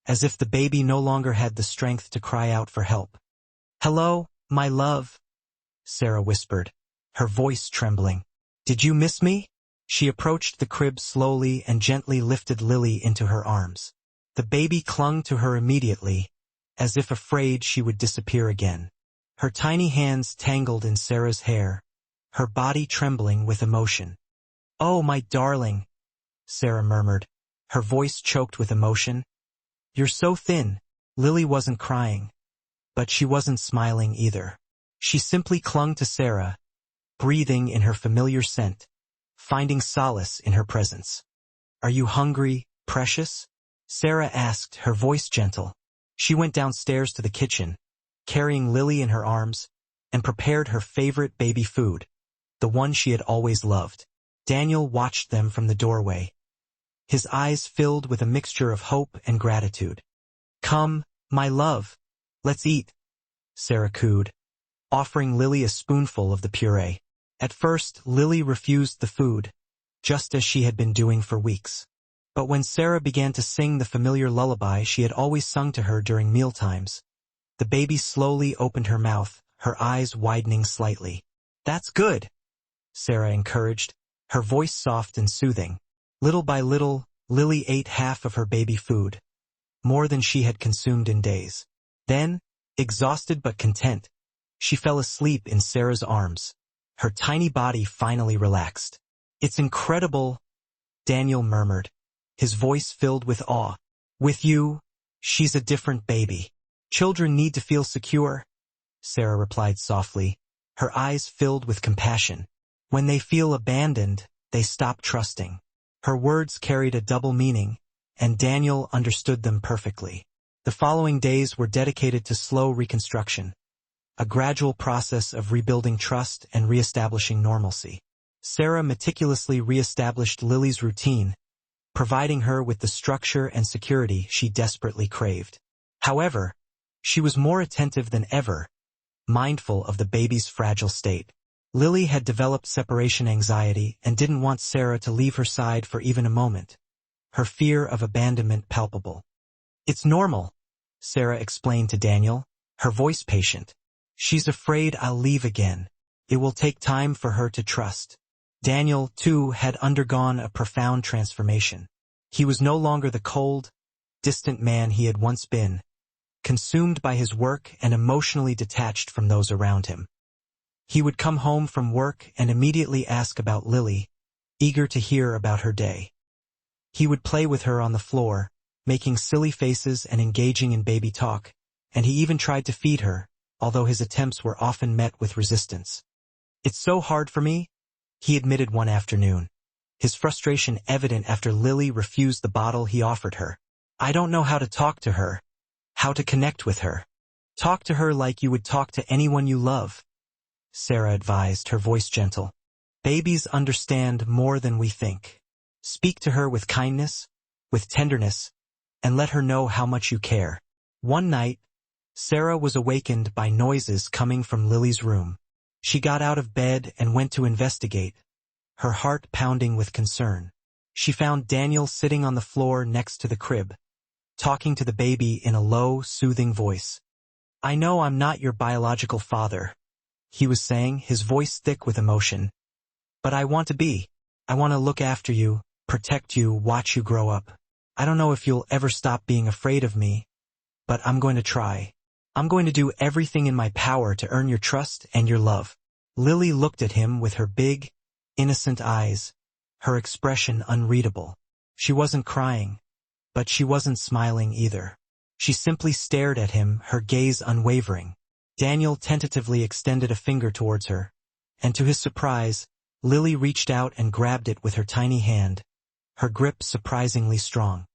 as if the baby no longer had the strength to cry out for help. "Hello, my love," Sarah whispered, her voice trembling. "Did you miss me?" She approached the crib slowly and gently lifted Lily into her arms. The baby clung to her immediately, as if afraid she would disappear again. Her tiny hands tangled in Sarah's hair, her body trembling with emotion. "Oh, my darling," Sarah murmured, her voice choked with emotion. "You're so thin." Lily wasn't crying, but she wasn't smiling either. She simply clung to Sarah, breathing in her familiar scent, finding solace in her presence. "Are you hungry, precious?" Sarah asked, her voice gentle. She went downstairs to the kitchen, carrying Lily in her arms, and prepared her favorite baby food, the one she had always loved. Daniel watched them from the doorway, his eyes filled with a mixture of hope and gratitude. "Come, my love, let's eat," Sarah cooed, offering Lily a spoonful of the puree. At first, Lily refused the food, just as she had been doing for weeks. But when Sarah began to sing the familiar lullaby she had always sung to her during mealtimes, the baby slowly opened her mouth, her eyes widening slightly. "That's good," Sarah encouraged, her voice soft and soothing. Little by little, Lily ate half of her baby food, more than she had consumed in days. Then, exhausted but content, she fell asleep in Sarah's arms, her tiny body finally relaxed. "It's incredible," Daniel murmured, his voice filled with awe. "With you, she's a different baby." "Children need to feel secure," Sarah replied softly, her eyes filled with compassion. "When they feel abandoned, they stop trusting." Her words carried a double meaning, and Daniel understood them perfectly. The following days were dedicated to slow reconstruction, a gradual process of rebuilding trust and reestablishing normalcy. Sarah meticulously reestablished Lily's routine, providing her with the structure and security she desperately craved. However, She was more attentive than ever, mindful of the baby's fragile state. Lily had developed separation anxiety and didn't want Sarah to leave her side for even a moment, her fear of abandonment palpable. "It's normal," Sarah explained to Daniel, her voice patient. "She's afraid I'll leave again. It will take time for her to trust." Daniel, too, had undergone a profound transformation. He was no longer the cold, distant man he had once been, consumed by his work and emotionally detached from those around him. He would come home from work and immediately ask about Lily, eager to hear about her day. He would play with her on the floor, making silly faces and engaging in baby talk, and he even tried to feed her, although his attempts were often met with resistance. "It's so hard for me," he admitted one afternoon, his frustration evident after Lily refused the bottle he offered her. "I don't know how to talk to her, how to connect with her." "Talk to her like you would talk to anyone you love," Sarah advised, her voice gentle. "Babies understand more than we think. Speak to her with kindness, with tenderness, and let her know how much you care." One night, Sarah was awakened by noises coming from Lily's room. She got out of bed and went to investigate, her heart pounding with concern. She found Daniel sitting on the floor next to the crib, talking to the baby in a low, soothing voice. "I know I'm not your biological father," he was saying, his voice thick with emotion. "But I want to be. I want to look after you, protect you, watch you grow up. I don't know if you'll ever stop being afraid of me, but I'm going to try. I'm going to do everything in my power to earn your trust and your love." Lily looked at him with her big, innocent eyes, her expression unreadable. She wasn't crying, but she wasn't smiling either. She simply stared at him, her gaze unwavering. Daniel tentatively extended a finger towards her, and to his surprise, Lily reached out and grabbed it with her tiny hand, her grip surprisingly strong.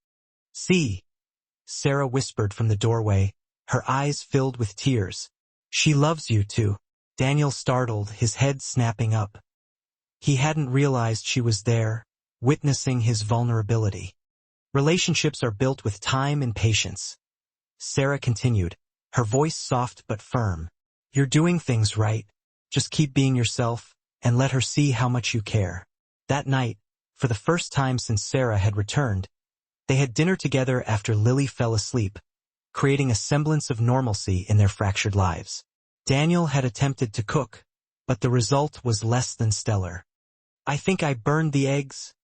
"See," Sarah whispered from the doorway, her eyes filled with tears. "She loves you too." Daniel startled, his head snapping up. He hadn't realized she was there, witnessing his vulnerability. "Relationships are built with time and patience," Sarah continued, her voice soft but firm. "You're doing things right. Just keep being yourself, and let her see how much you care." That night, for the first time since Sarah had returned, they had dinner together after Lily fell asleep, creating a semblance of normalcy in their fractured lives. Daniel had attempted to cook, but the result was less than stellar. "I think I burned the eggs,"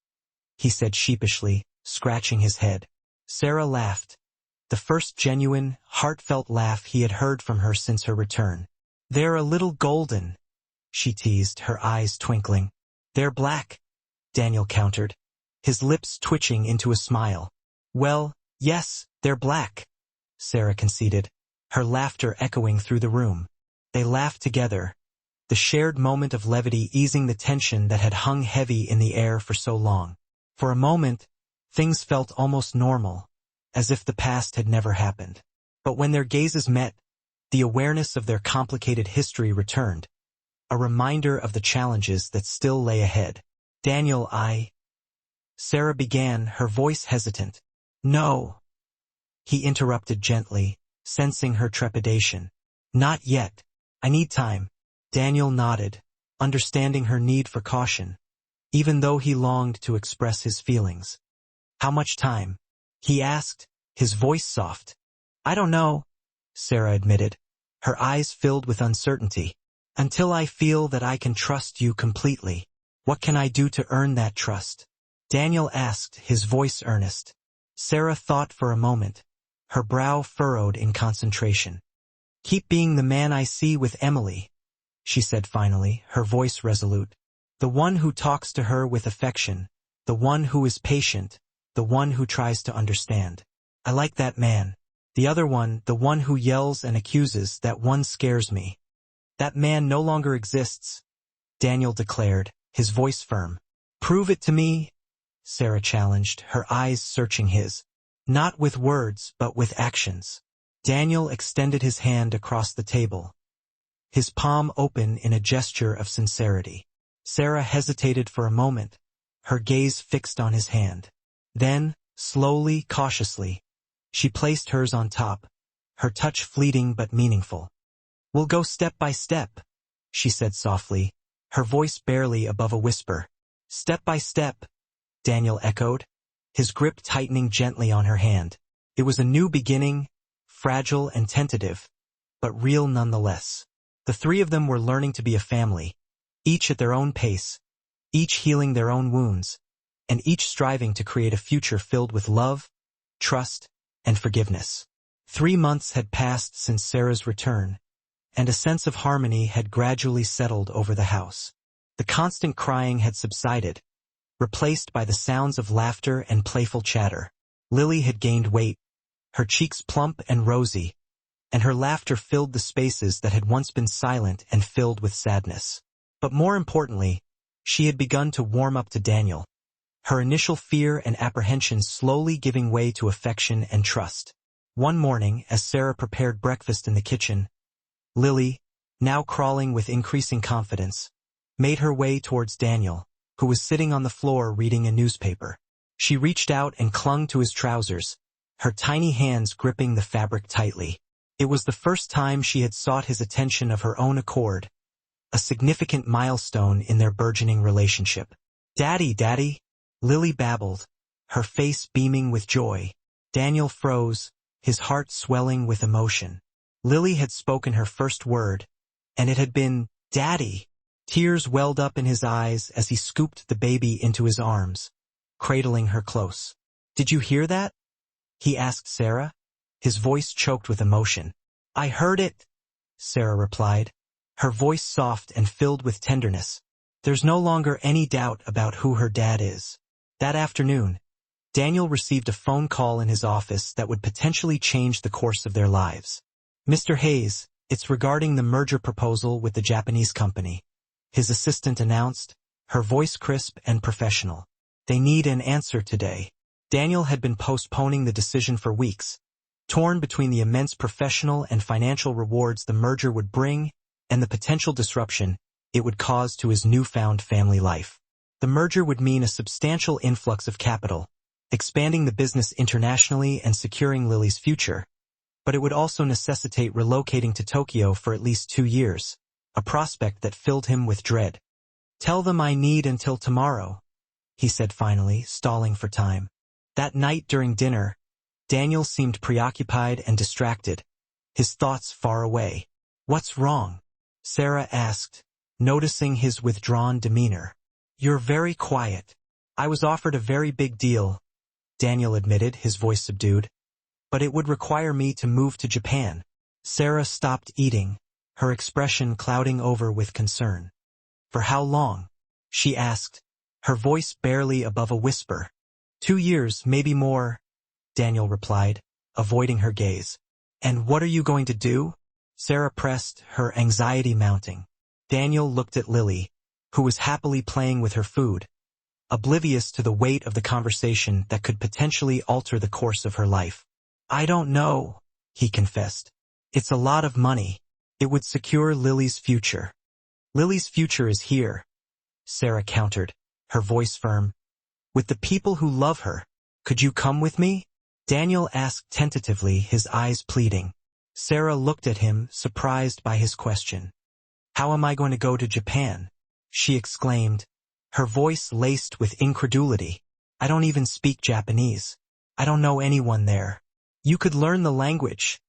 he said sheepishly, scratching his head. Sarah laughed, the first genuine, heartfelt laugh he had heard from her since her return. "They're a little golden," she teased, her eyes twinkling. "They're black," Daniel countered, his lips twitching into a smile. "Well, yes, they're black," Sarah conceded, her laughter echoing through the room. They laughed together, the shared moment of levity easing the tension that had hung heavy in the air for so long. For a moment, things felt almost normal, as if the past had never happened. But when their gazes met, the awareness of their complicated history returned, a reminder of the challenges that still lay ahead. "Daniel, Sarah began, her voice hesitant. "No," he interrupted gently, sensing her trepidation. "Not yet. I need time." Daniel nodded, understanding her need for caution, even though he longed to express his feelings. "How much time?" he asked, his voice soft. "I don't know," Sarah admitted, her eyes filled with uncertainty. "Until I feel that I can trust you completely." "What can I do to earn that trust?" Daniel asked, his voice earnest. Sarah thought for a moment, her brow furrowed in concentration. "Keep being the man I see with Emily," she said finally, her voice resolute. "The one who talks to her with affection, the one who is patient, the one who tries to understand. I like that man. The other one, the one who yells and accuses, that one scares me." "That man no longer exists," Daniel declared, his voice firm. "Prove it to me," Sarah challenged, her eyes searching his. "Not with words, but with actions." Daniel extended his hand across the table, his palm open in a gesture of sincerity. Sarah hesitated for a moment, her gaze fixed on his hand. Then, slowly, cautiously, she placed hers on top, her touch fleeting but meaningful. "We'll go step by step," she said softly, her voice barely above a whisper. "Step by step," Daniel echoed, his grip tightening gently on her hand. It was a new beginning, fragile and tentative, but real nonetheless. The three of them were learning to be a family, each at their own pace, each healing their own wounds, and each striving to create a future filled with love, trust, and forgiveness. 3 months had passed since Sarah's return, and a sense of harmony had gradually settled over the house. The constant crying had subsided, replaced by the sounds of laughter and playful chatter. Lily had gained weight, her cheeks plump and rosy, and her laughter filled the spaces that had once been silent and filled with sadness. But more importantly, she had begun to warm up to Daniel, her initial fear and apprehension slowly giving way to affection and trust. One morning, as Sarah prepared breakfast in the kitchen, Lily, now crawling with increasing confidence, made her way towards Daniel, who was sitting on the floor reading a newspaper. She reached out and clung to his trousers, her tiny hands gripping the fabric tightly. It was the first time she had sought his attention of her own accord, a significant milestone in their burgeoning relationship. "Daddy, Daddy," Lily babbled, her face beaming with joy. Daniel froze, his heart swelling with emotion. Lily had spoken her first word, and it had been, "Daddy." Tears welled up in his eyes as he scooped the baby into his arms, cradling her close. "Did you hear that?" he asked Sarah, his voice choked with emotion. "I heard it," Sarah replied, her voice soft and filled with tenderness. There's no longer any doubt about who her dad is. That afternoon, Daniel received a phone call in his office that would potentially change the course of their lives. "Mr. Hayes, it's regarding the merger proposal with the Japanese company," his assistant announced, her voice crisp and professional. "They need an answer today." Daniel had been postponing the decision for weeks, torn between the immense professional and financial rewards the merger would bring and the potential disruption it would cause to his newfound family life. The merger would mean a substantial influx of capital, expanding the business internationally and securing Lily's future, but it would also necessitate relocating to Tokyo for at least 2 years, a prospect that filled him with dread. "Tell them I need until tomorrow," he said finally, stalling for time. That night during dinner, Daniel seemed preoccupied and distracted, his thoughts far away. "What's wrong?" Sarah asked, noticing his withdrawn demeanor. "You're very quiet." "I was offered a very big deal," Daniel admitted, his voice subdued, "but it would require me to move to Japan." Sarah stopped eating, her expression clouding over with concern. "For how long?" she asked, her voice barely above a whisper. 2 years, maybe more," Daniel replied, avoiding her gaze. "And what are you going to do?" Sarah pressed, her anxiety mounting. Daniel looked at Lily, who was happily playing with her food, oblivious to the weight of the conversation that could potentially alter the course of her life. "I don't know," he confessed. "It's a lot of money. It would secure Lily's future." "Lily's future is here," Sarah countered, her voice firm. "With the people who love her. Could you come with me?" Daniel asked tentatively, his eyes pleading. Sarah looked at him, surprised by his question. "How am I going to go to Japan?" she exclaimed, her voice laced with incredulity. "I don't even speak Japanese. I don't know anyone there." "You could learn the language,"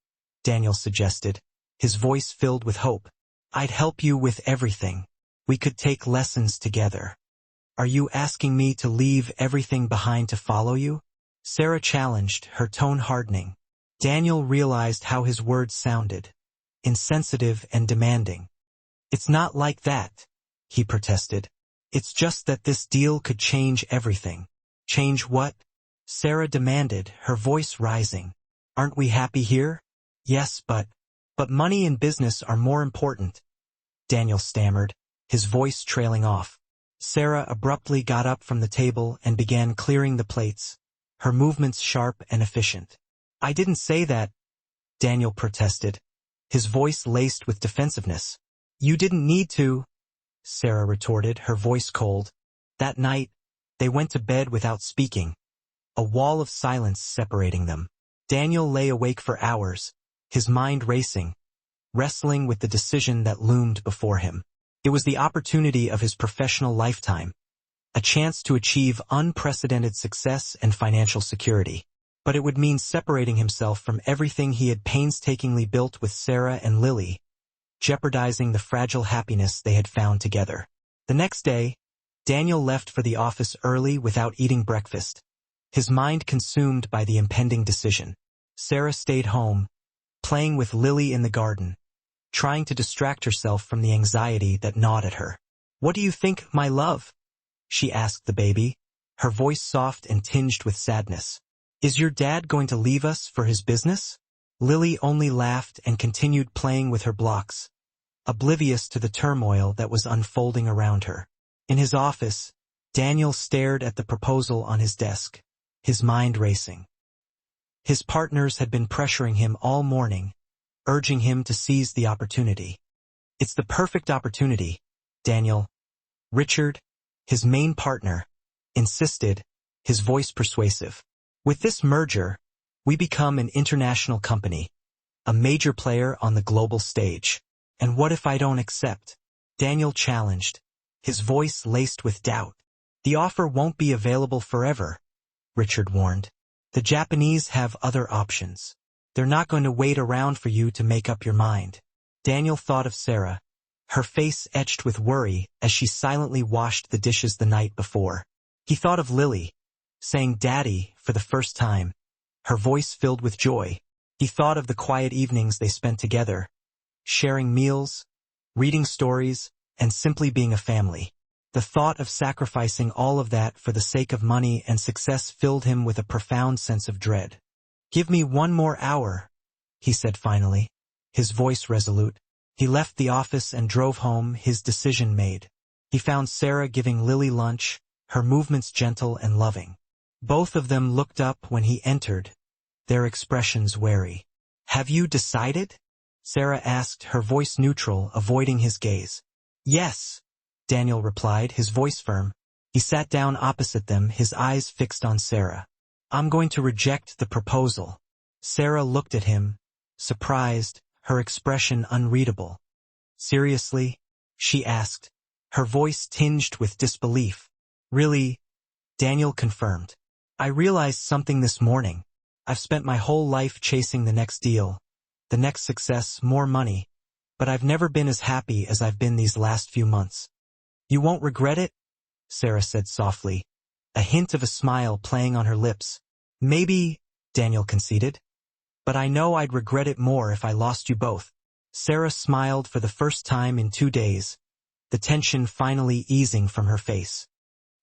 Daniel suggested, his voice filled with hope. "I'd help you with everything. We could take lessons together." "Are you asking me to leave everything behind to follow you?" Sarah challenged, her tone hardening. Daniel realized how his words sounded, insensitive and demanding. "It's not like that," he protested. "It's just that this deal could change everything." "Change what?" Sarah demanded, her voice rising. "Aren't we happy here?" "Yes, but money and business are more important," Daniel stammered, his voice trailing off. Sarah abruptly got up from the table and began clearing the plates, her movements sharp and efficient. "I didn't say that," Daniel protested, his voice laced with defensiveness. "You didn't need to," Sarah retorted, her voice cold. That night, they went to bed without speaking, a wall of silence separating them. Daniel lay awake for hours, his mind racing, wrestling with the decision that loomed before him. It was the opportunity of his professional lifetime, a chance to achieve unprecedented success and financial security. But it would mean separating himself from everything he had painstakingly built with Sarah and Lily, jeopardizing the fragile happiness they had found together. The next day, Daniel left for the office early without eating breakfast, his mind consumed by the impending decision. Sarah stayed home, playing with Lily in the garden, trying to distract herself from the anxiety that gnawed at her. "What do you think, my love?" she asked the baby, her voice soft and tinged with sadness. "Is your dad going to leave us for his business?" Lily only laughed and continued playing with her blocks, oblivious to the turmoil that was unfolding around her. In his office, Daniel stared at the proposal on his desk, his mind racing. His partners had been pressuring him all morning, urging him to seize the opportunity. "It's the perfect opportunity, Daniel." Richard, his main partner, insisted, his voice persuasive. "With this merger, we become an international company, a major player on the global stage. And what if I don't accept?" Daniel challenged, his voice laced with doubt. "The offer won't be available forever," Richard warned. "The Japanese have other options. They're not going to wait around for you to make up your mind." Daniel thought of Sarah, her face etched with worry as she silently washed the dishes the night before. He thought of Lily, saying "Daddy" for the first time, her voice filled with joy. He thought of the quiet evenings they spent together, sharing meals, reading stories, and simply being a family. The thought of sacrificing all of that for the sake of money and success filled him with a profound sense of dread. "Give me one more hour," he said finally, his voice resolute. He left the office and drove home, his decision made. He found Sarah giving Lily lunch, her movements gentle and loving. Both of them looked up when he entered, their expressions wary. "Have you decided?" Sarah asked, her voice neutral, avoiding his gaze. "Yes," Daniel replied, his voice firm. He sat down opposite them, his eyes fixed on Sarah. "I'm going to reject the proposal." Sarah looked at him, surprised, her expression unreadable. "Seriously?" she asked, her voice tinged with disbelief. "Really?" Daniel confirmed. "I realized something this morning. I've spent my whole life chasing the next deal, the next success, more money, but I've never been as happy as I've been these last few months." "You won't regret it?" Sarah said softly, a hint of a smile playing on her lips. "Maybe," Daniel conceded, "but I know I'd regret it more if I lost you both." Sarah smiled for the first time in 2 days, the tension finally easing from her face.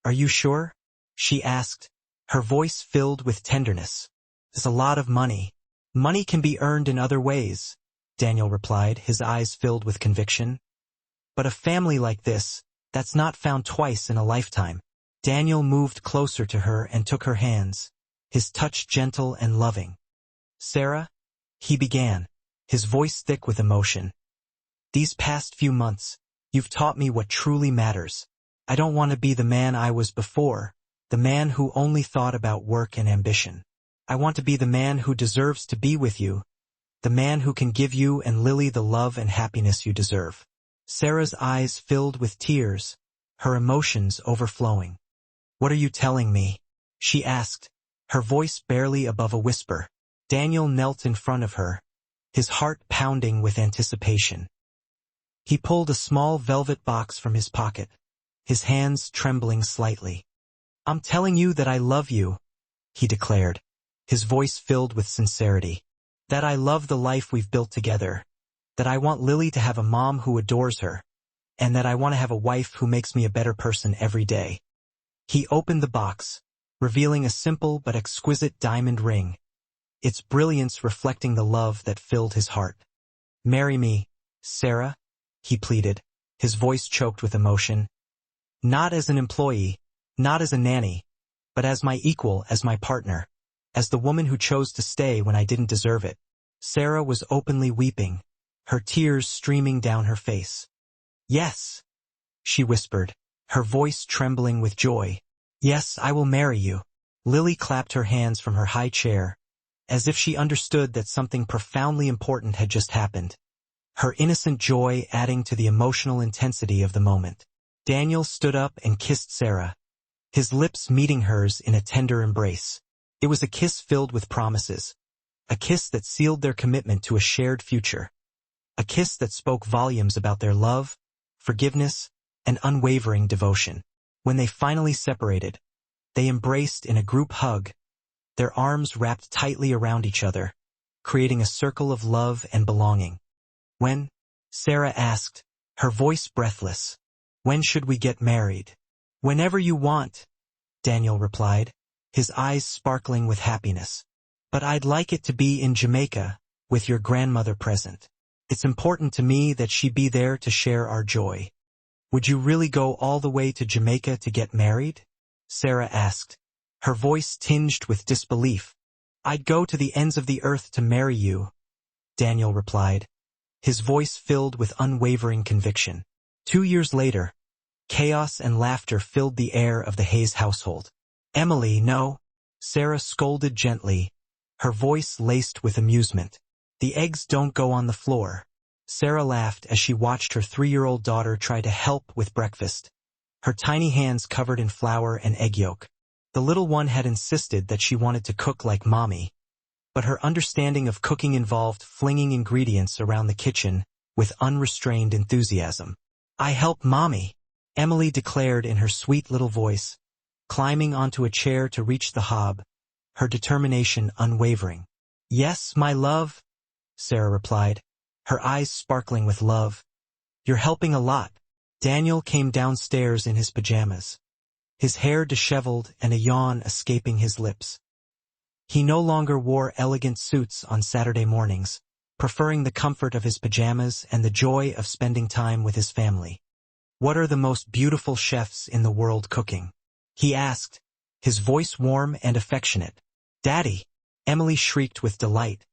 "Are you sure?" she asked, her voice filled with tenderness. "There's a lot of money. Money can be earned in other ways," Daniel replied, his eyes filled with conviction. "But a family like this, that's not found twice in a lifetime." Daniel moved closer to her and took her hands, his touch gentle and loving. "Sarah," he began, his voice thick with emotion, "these past few months, you've taught me what truly matters. I don't want to be the man I was before, the man who only thought about work and ambition. I want to be the man who deserves to be with you, the man who can give you and Lily the love and happiness you deserve." Sarah's eyes filled with tears, her emotions overflowing. "What are you telling me?" she asked, her voice barely above a whisper. Daniel knelt in front of her, his heart pounding with anticipation. He pulled a small velvet box from his pocket, his hands trembling slightly. "I'm telling you that I love you," he declared, his voice filled with sincerity. "That I love the life we've built together, that I want Lily to have a mom who adores her, and that I want to have a wife who makes me a better person every day." He opened the box, revealing a simple but exquisite diamond ring, its brilliance reflecting the love that filled his heart. "Marry me, Sarah," he pleaded, his voice choked with emotion. "Not as an employee, not as a nanny, but as my equal, as my partner, as the woman who chose to stay when I didn't deserve it." Sarah was openly weeping, her tears streaming down her face. "Yes," she whispered, her voice trembling with joy. "Yes, I will marry you." Lily clapped her hands from her high chair, as if she understood that something profoundly important had just happened, her innocent joy adding to the emotional intensity of the moment. Daniel stood up and kissed Sarah, his lips meeting hers in a tender embrace. It was a kiss filled with promises, a kiss that sealed their commitment to a shared future, a kiss that spoke volumes about their love, forgiveness, and unwavering devotion. When they finally separated, they embraced in a group hug, their arms wrapped tightly around each other, creating a circle of love and belonging. "When?" Sarah asked, her voice breathless. "When should we get married?" "Whenever you want," Daniel replied, his eyes sparkling with happiness. "But I'd like it to be in Jamaica, with your grandmother present. It's important to me that she be there to share our joy." "Would you really go all the way to Jamaica to get married?" Sarah asked, her voice tinged with disbelief. "I'd go to the ends of the earth to marry you," Daniel replied, his voice filled with unwavering conviction. 2 years later, chaos and laughter filled the air of the Hayes household. "Emily, no," Sarah scolded gently, her voice laced with amusement. "The eggs don't go on the floor." Sarah laughed as she watched her 3-year-old daughter try to help with breakfast, her tiny hands covered in flour and egg yolk. The little one had insisted that she wanted to cook like Mommy, but her understanding of cooking involved flinging ingredients around the kitchen with unrestrained enthusiasm. "I help Mommy," Emily declared in her sweet little voice, climbing onto a chair to reach the hob, her determination unwavering. "Yes, my love," Sarah replied, her eyes sparkling with love. "You're helping a lot." Daniel came downstairs in his pajamas, his hair disheveled and a yawn escaping his lips. He no longer wore elegant suits on Saturday mornings, preferring the comfort of his pajamas and the joy of spending time with his family. "What are the most beautiful chefs in the world cooking?" he asked, his voice warm and affectionate. "Daddy!" Emily shrieked with delight,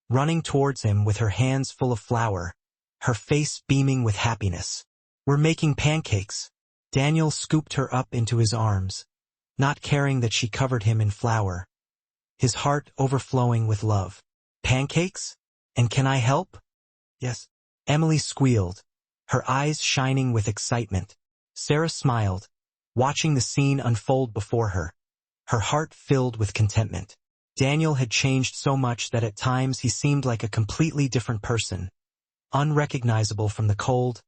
running towards him with her hands full of flour, her face beaming with happiness. "We're making pancakes." Daniel scooped her up into his arms, not caring that she covered him in flour, his heart overflowing with love. "Pancakes? And can I help?" "Yes," Emily squealed, her eyes shining with excitement. Sarah smiled, watching the scene unfold before her, her heart filled with contentment. Daniel had changed so much that at times he seemed like a completely different person, unrecognizable from the cold,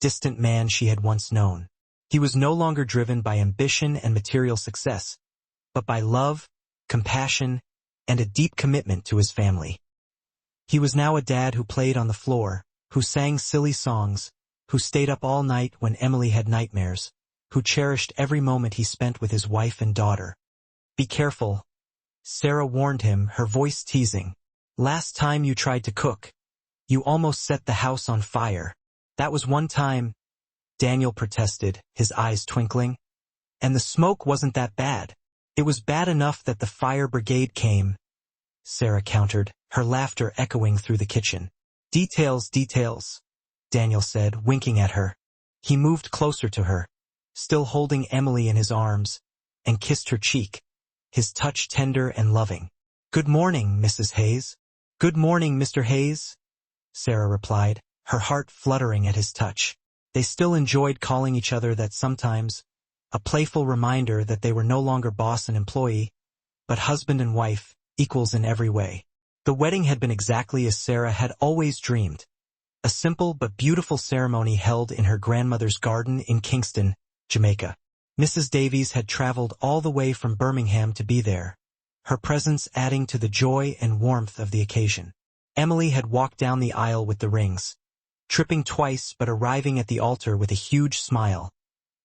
distant man she had once known. He was no longer driven by ambition and material success, but by love, compassion, and a deep commitment to his family. He was now a dad who played on the floor, who sang silly songs, who stayed up all night when Emily had nightmares, who cherished every moment he spent with his wife and daughter. "Be careful," Sarah warned him, her voice teasing. "Last time you tried to cook, you almost set the house on fire." "That was one time," Daniel protested, his eyes twinkling. "And the smoke wasn't that bad. It was bad enough that the fire brigade came," Sarah countered, her laughter echoing through the kitchen. "Details, details," Daniel said, winking at her. He moved closer to her, still holding Emily in his arms, and kissed her cheek, his touch tender and loving. "Good morning, Mrs. Hayes." "Good morning, Mr. Hayes," Sarah replied, her heart fluttering at his touch. They still enjoyed calling each other that sometimes, a playful reminder that they were no longer boss and employee, but husband and wife, equals in every way. The wedding had been exactly as Sarah had always dreamed. A simple but beautiful ceremony held in her grandmother's garden in Kingston, Jamaica. Mrs. Davies had traveled all the way from Birmingham to be there, her presence adding to the joy and warmth of the occasion. Emily had walked down the aisle with the rings, tripping twice but arriving at the altar with a huge smile,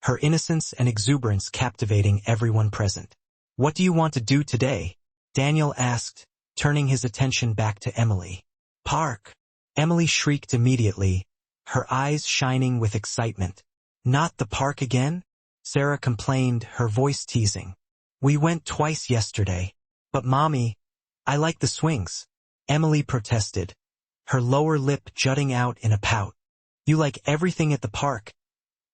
her innocence and exuberance captivating everyone present. "What do you want to do today?" Daniel asked, turning his attention back to Emily. "Park," Emily shrieked immediately, her eyes shining with excitement. "Not the park again?" Sarah complained, her voice teasing. "We went twice yesterday." "But Mommy, I like the swings," Emily protested, her lower lip jutting out in a pout. "You like everything at the park,"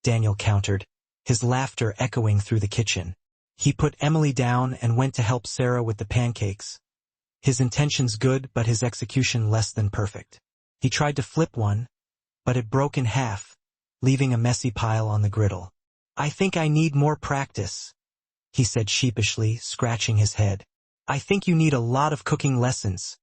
Daniel countered, his laughter echoing through the kitchen. He put Emily down and went to help Sarah with the pancakes, His intentions good, but his execution less than perfect. He tried to flip one, but it broke in half, leaving a messy pile on the griddle. "I think I need more practice," he said sheepishly, scratching his head. "I think you need a lot of cooking lessons,"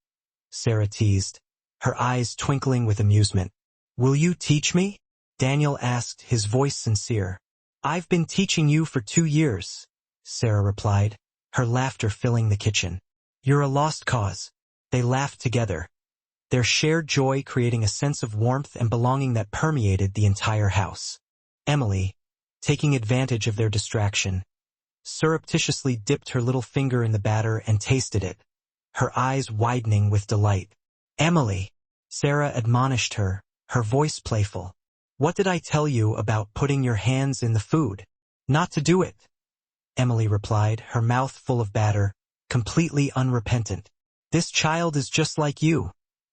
Sarah teased, her eyes twinkling with amusement. "Will you teach me?" Daniel asked, his voice sincere. "I've been teaching you for 2 years," Sarah replied, her laughter filling the kitchen. "You're a lost cause." They laughed together, their shared joy creating a sense of warmth and belonging that permeated the entire house. Emily, taking advantage of their distraction, surreptitiously dipped her little finger in the batter and tasted it, her eyes widening with delight. "Emily," Sarah admonished her, her voice playful. "What did I tell you about putting your hands in the food? Not to do it," Emily replied, her mouth full of batter, completely unrepentant. "This child is just like you,"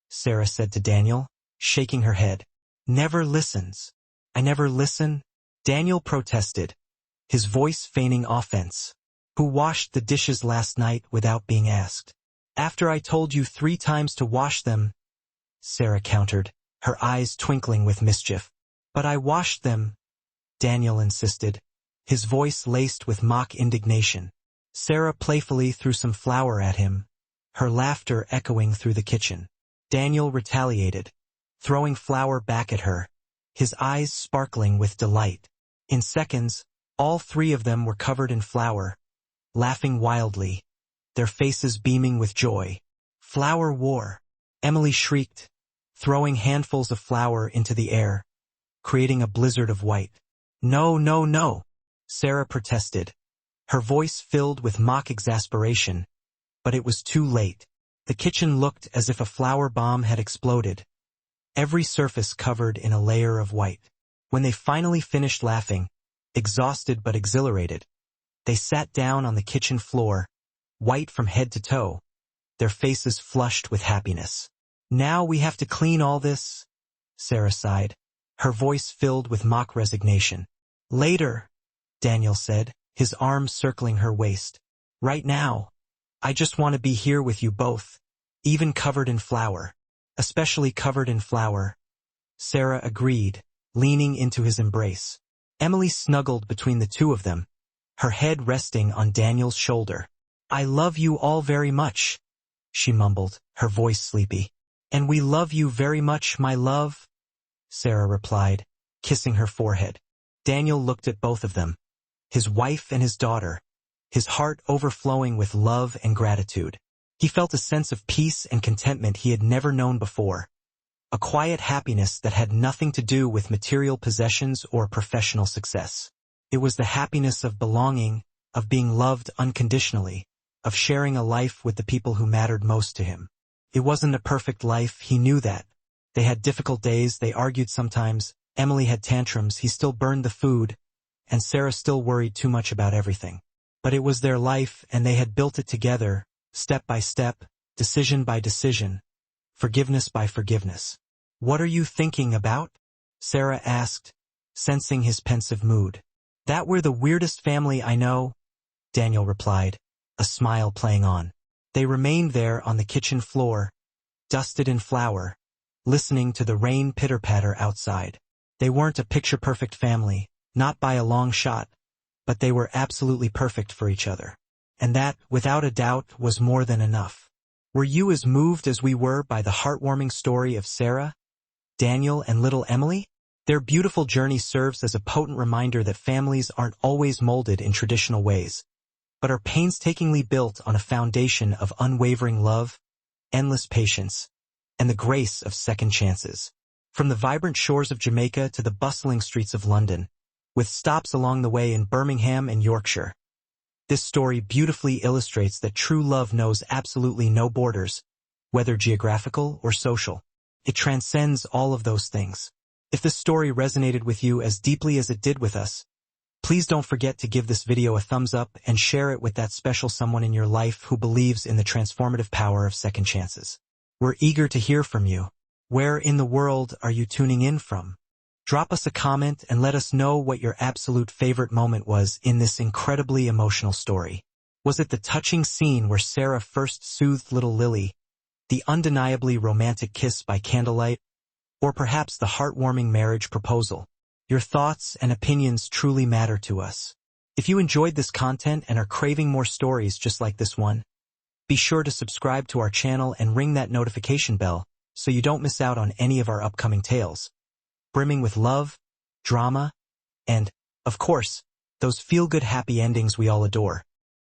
Sarah said to Daniel, shaking her head. "Never listens." "I never listen?" Daniel protested, his voice feigning offense. "Who washed the dishes last night without being asked?" "After I told you 3 times to wash them," Sarah countered, her eyes twinkling with mischief. "But I washed them," Daniel insisted, his voice laced with mock indignation. Sarah playfully threw some flour at him, her laughter echoing through the kitchen. Daniel retaliated, throwing flour back at her, his eyes sparkling with delight. In seconds, all 3 of them were covered in flour, laughing wildly, their faces beaming with joy. "Flour war!" Emily shrieked, throwing handfuls of flour into the air, creating a blizzard of white. "No, no, no!" Sarah protested, her voice filled with mock exasperation, but it was too late. The kitchen looked as if a flour bomb had exploded, every surface covered in a layer of white. When they finally finished laughing, exhausted but exhilarated, they sat down on the kitchen floor, white from head to toe, their faces flushed with happiness. "Now we have to clean all this," Sarah sighed, her voice filled with mock resignation. "Later," Daniel said, his arms circling her waist. "Right now, I just want to be here with you both, even covered in flour." "Especially covered in flour," Sarah agreed, leaning into his embrace. Emily snuggled between the 2 of them, her head resting on Daniel's shoulder. "I love you all very much," she mumbled, her voice sleepy. "And we love you very much, my love," Sarah replied, kissing her forehead. Daniel looked at both of them, his wife and his daughter, his heart overflowing with love and gratitude. He felt a sense of peace and contentment he had never known before, a quiet happiness that had nothing to do with material possessions or professional success. It was the happiness of belonging, of being loved unconditionally, of sharing a life with the people who mattered most to him. It wasn't a perfect life, he knew that. They had difficult days, they argued sometimes, Emily had tantrums, he still burned the food, and Sarah still worried too much about everything. But it was their life, and they had built it together, step by step, decision by decision, forgiveness by forgiveness. "What are you thinking about?" Sarah asked, sensing his pensive mood. "That we're the weirdest family I know," Daniel replied, a smile playing on. They remained there on the kitchen floor, dusted in flour, listening to the rain pitter-patter outside. They weren't a picture-perfect family, not by a long shot, but they were absolutely perfect for each other. And that, without a doubt, was more than enough. Were you as moved as we were by the heartwarming story of Sarah, Daniel, and little Emily? Their beautiful journey serves as a potent reminder that families aren't always molded in traditional ways, but are painstakingly built on a foundation of unwavering love, endless patience, and the grace of second chances. From the vibrant shores of Jamaica to the bustling streets of London, with stops along the way in Birmingham and Yorkshire, this story beautifully illustrates that true love knows absolutely no borders, whether geographical or social. It transcends all of those things. If this story resonated with you as deeply as it did with us, please don't forget to give this video a thumbs up and share it with that special someone in your life who believes in the transformative power of second chances. We're eager to hear from you. Where in the world are you tuning in from? Drop us a comment and let us know what your absolute favorite moment was in this incredibly emotional story. Was it the touching scene where Sarah first soothed little Lily, the undeniably romantic kiss by candlelight, or perhaps the heartwarming marriage proposal? Your thoughts and opinions truly matter to us. If you enjoyed this content and are craving more stories just like this one, be sure to subscribe to our channel and ring that notification bell so you don't miss out on any of our upcoming tales, brimming with love, drama, and, of course, those feel-good happy endings we all adore.